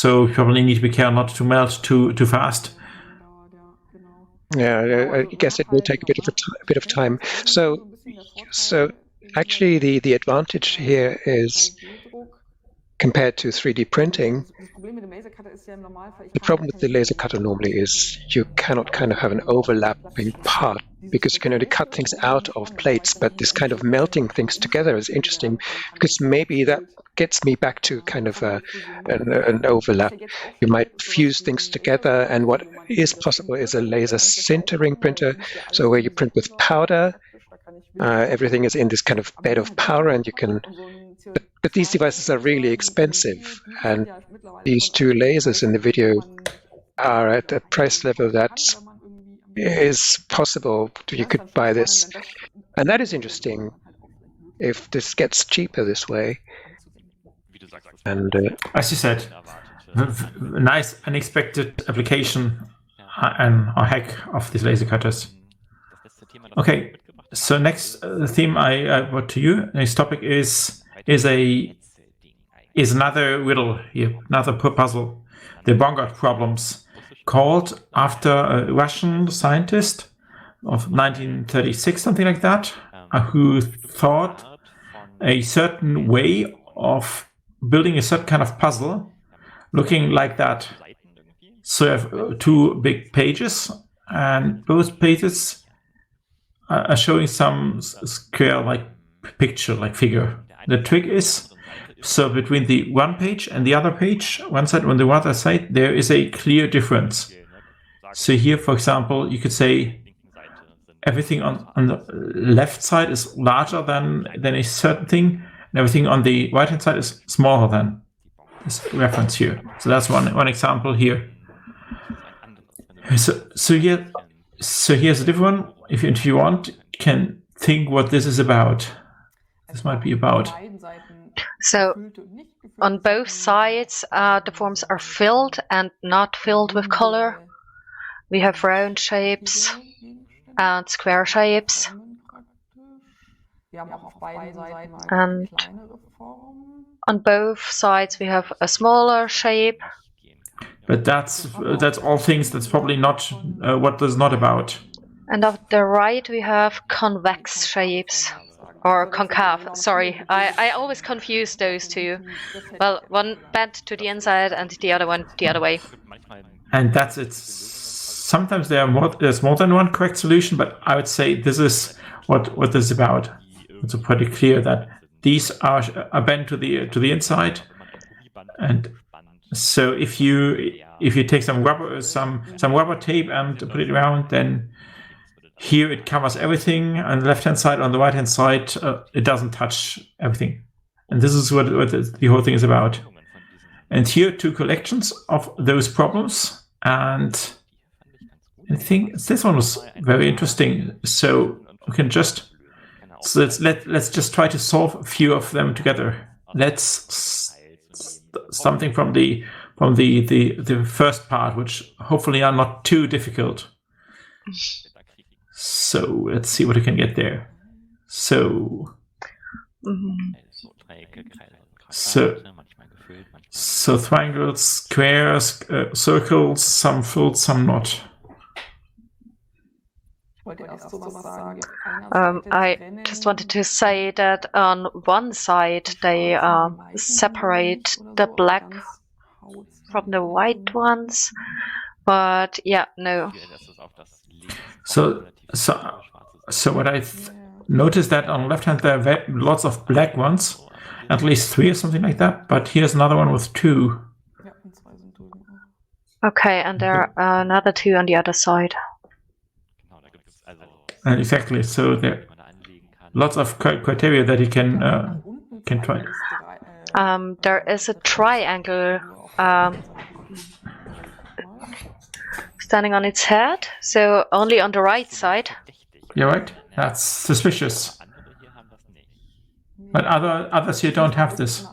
you probably need to be careful not to melt too fast. Yeah, I guess it will take a bit of time. So actually, the advantage here is compared to 3D printing. The problem with the laser cutter normally is you cannot kind of have an overlapping part because you can only cut things out of plates. But this kind of melting things together is interesting because maybe that gets me back to kind of an overlap. You might fuse things together, and what is possible is a laser sintering printer, so where you print with powder. Everything is in this kind of bed of powder, and you can. But these devices are really expensive, and these two lasers in the video are at a price level that is possible. You could buy this, and that is interesting if this gets cheaper this way. And as you said, a nice unexpected application and a hack of these laser cutters. Okay, so next theme I brought to you. Next topic is another riddle here, another puzzle, the Bongard problems, called after a Russian scientist of 1936, something like that, who thought a certain way of building a certain kind of puzzle looking like that. So you have two big pages, and both pages are showing some square-like picture, like figure. The trick is, so between the one page and the other page, one side and the other side, there is a clear difference. So here, for example, you could say everything on the left side is larger than a certain thing, and everything on the right-hand side is smaller than this reference here. So that's one example here. So here's a different one. If you want, you can think what this is about. This might be about. So on both sides, the forms are filled and not filled with color. We have round shapes and square shapes. And on both sides, we have a smaller shape. But that's all things. That's probably not what this is not about. And on the right, we have convex shapes. Or concave, sorry. I always confuse those two. Well, one bent to the inside and the other one the other way. And that's it. Sometimes there's more than one correct solution, but I would say this is what this is about. It's pretty clear that these are bent to the inside, and so if you take some rubber tape and put it around, then here it covers everything on the left-hand side. On the right-hand side, it doesn't touch everything. And this is what the whole thing is about. And here, two collections of those problems. And I think this one was very interesting. So we can let's just try to solve a few of them together. Let's something from the first part, which hopefully are not too difficult. So let's see what we can get there. So triangles, squares, circles, some filled, some not. I just wanted to say that on one side they separate the black from the white ones, but yeah, no. So what I noticed that on the left hand there are lots of black ones, at least 3 or something like that. But here's another one with 2. Okay, and there are another 2 on the other side. Exactly. So there are lots of criteria that you can try. There is a triangle standing on its head, so only on the right side. You're right. That's suspicious. But others here don't have this.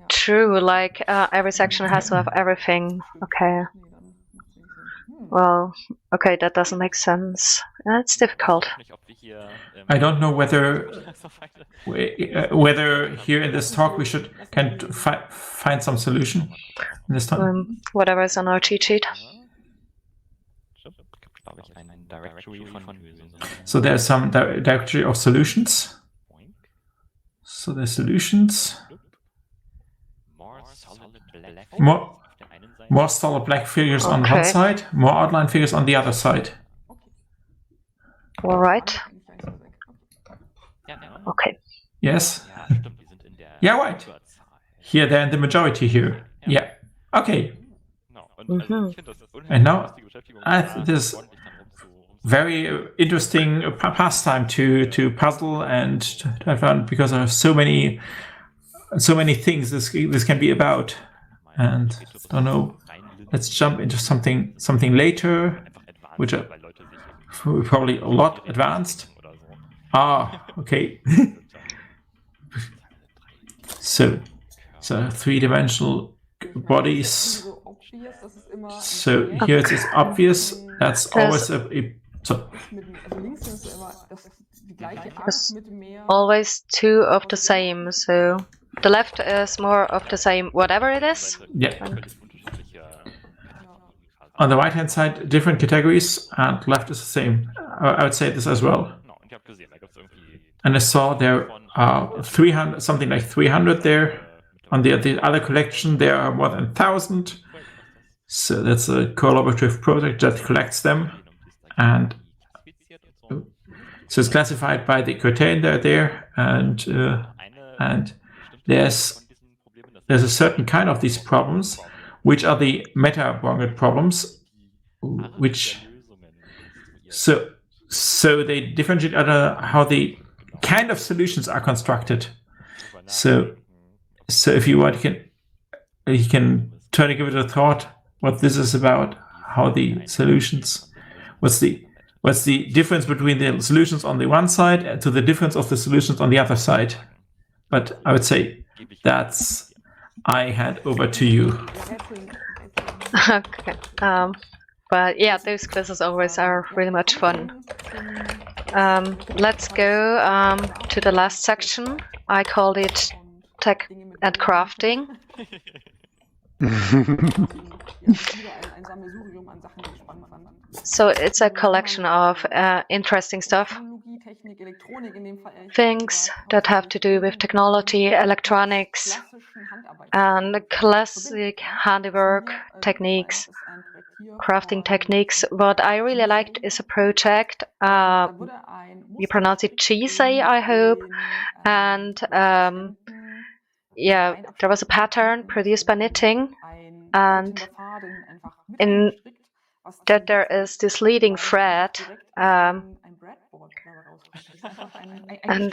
True, like every section has to have everything. Okay. Well, okay, that doesn't make sense. It's difficult. I don't know whether here in this talk we can find some solution in this time. Whatever is on our cheat sheet. So there's some directory of solutions. So the solutions. More solid black figures on one side, more outline figures on the other side. All right. Okay. Yes. Yeah, right. Here, they're in the majority here. Yeah. Okay. And now, this very interesting pastime to puzzle and to have fun, because there are so many things this can be about. And I don't know. Let's jump into something later, which are probably a lot advanced. Okay. So three-dimensional bodies. So here it is obvious. That's always always two of the same. So the left is more of the same, whatever it is. Yeah. On the right-hand side, different categories, and left is the same. I would say this as well. And I saw there are 300, something like 300 there. On the other collection, there are more than 1,000. So that's a collaborative project that collects them. And so it's classified by the container there. And there's a certain kind of these problems, which are the meta-bounded problems, which so they differentiate how the kind of solutions are constructed. So if you want, you can try to give it a thought what this is about, how the solutions, what's the difference between the solutions on the one side and to the difference of the solutions on the other side. But I would say I hand over to you. Okay. But yeah, those quizzes always are really much fun. Let's go to the last section. I called it Tech and Crafting. So it's a collection of interesting stuff. Things that have to do with technology, electronics, and classic handiwork techniques, crafting techniques. What I really liked is a project, you pronounce it Chisei, I hope, and yeah, there was a pattern produced by knitting, and in that there is this leading thread, and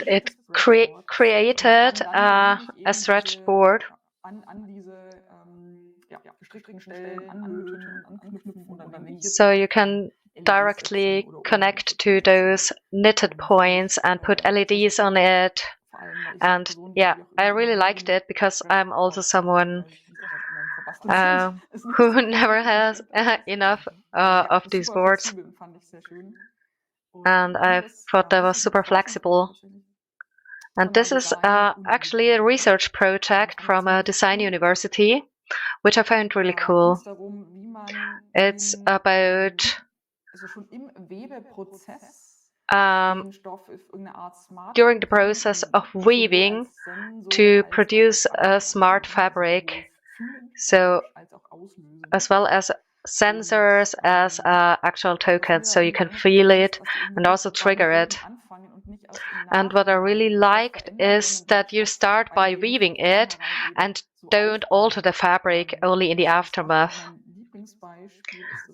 it created a stretched board. So you can directly connect to those knitted points and put LEDs on it. And yeah, I really liked it because I'm also someone who never has enough of these boards. And I thought that was super flexible. And this is actually a research project from a design university, which I found really cool. It's about during the process of weaving to produce a smart fabric, so as well as sensors as actual tokens, so you can feel it and also trigger it. And what I really liked is that you start by weaving it and don't alter the fabric only in the aftermath.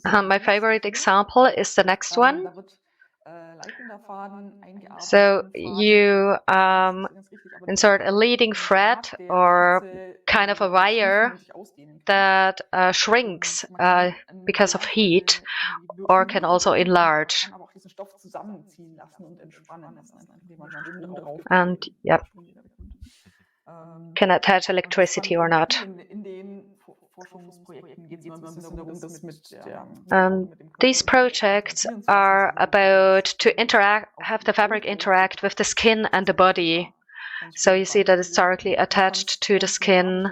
My favorite example is the next one. So you insert a leading thread or kind of a wire that shrinks because of heat, or can also enlarge. And yep, can attach electricity or not. These projects are about to have the fabric interact with the skin and the body. So you see that it's directly attached to the skin.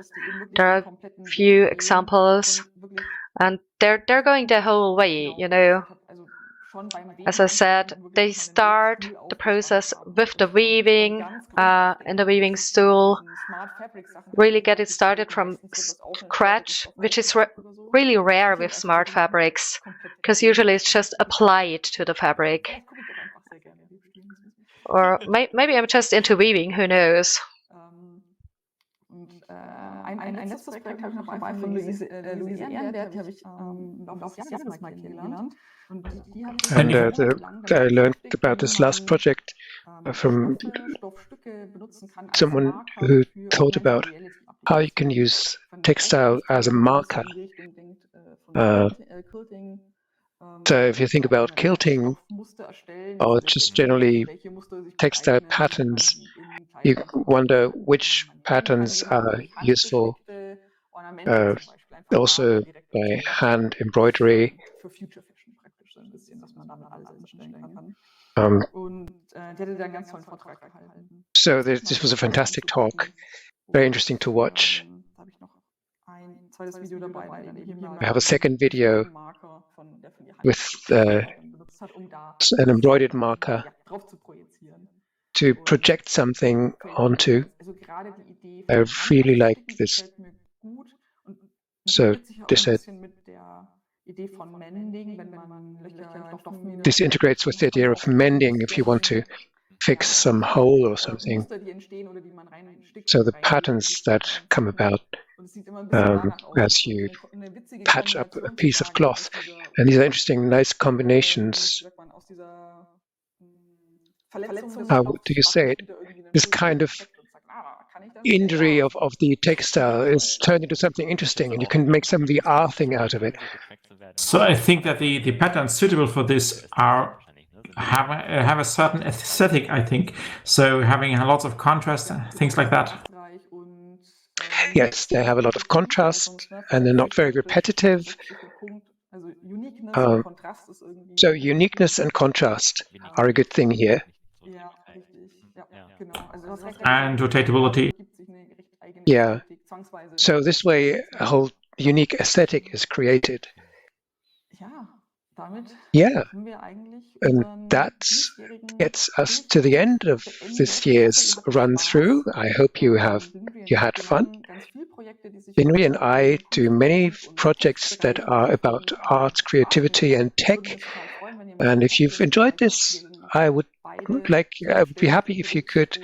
There are a few examples, and they're going the whole way, you know. as I said, they start the process with the weaving in the weaving stool, really get it started from scratch, which is really rare with smart fabrics, because usually it's just applied to the fabric. Or maybe I'm just into weaving, who knows? Ein letztes Projekt habe ich noch dabei von Louise Ehrenwert, die habe ich im Laufe des Jahres mal kennengelernt. And I learned about this last project from someone who thought about how you can use textile as a marker. So if you think about quilting or just generally textile patterns, you wonder which patterns are useful also by hand embroidery. So this was a fantastic talk, very interesting to watch. I have a second video with an embroidered marker to project something onto. I really like this. So this integrates with the idea of mending if you want to fix some hole or something. So the patterns that come about as you patch up a piece of cloth. And these are interesting, nice combinations. How do you say it? This kind of injury of the textile is turned into something interesting, and you can make some VR thing out of it. So I think that the patterns suitable for this have a certain aesthetic, I think. So having lots of contrast, things like that. Yes, they have a lot of contrast, and they're not very repetitive. So uniqueness and contrast are a good thing here. And rotatability. Yeah. So this way, a whole unique aesthetic is created. Yeah. And that gets us to the end of this year's run through. I hope you had fun. Blinry and I do many projects that are about art, creativity, and tech. And if you've enjoyed this, I would be happy if you could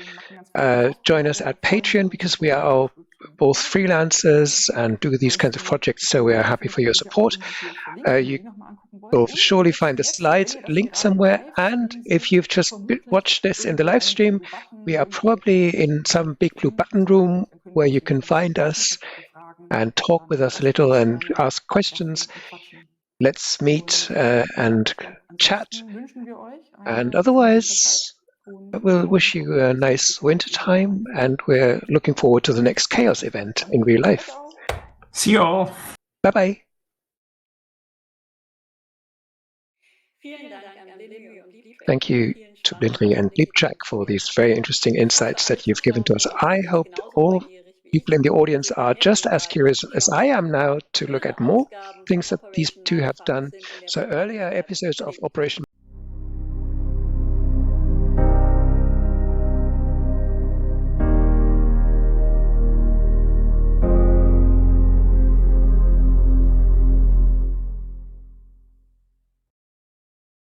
join us at Patreon, because we are all both freelancers and do these kinds of projects, so we are happy for your support. You will surely find the slides linked somewhere, and if you've just watched this in the live stream, we are probably in some big blue button room where you can find us and talk with us a little and ask questions. Let's meet and chat. And otherwise, we'll wish you a nice winter time, and we're looking forward to the next Chaos event in real life. See you all. Bye-bye. Thank you to Blinry and bleeptrack for these very interesting insights that you've given to us. I hope all people in the audience are just as curious as I am now to look at more things that these two have done. So earlier episodes of Operation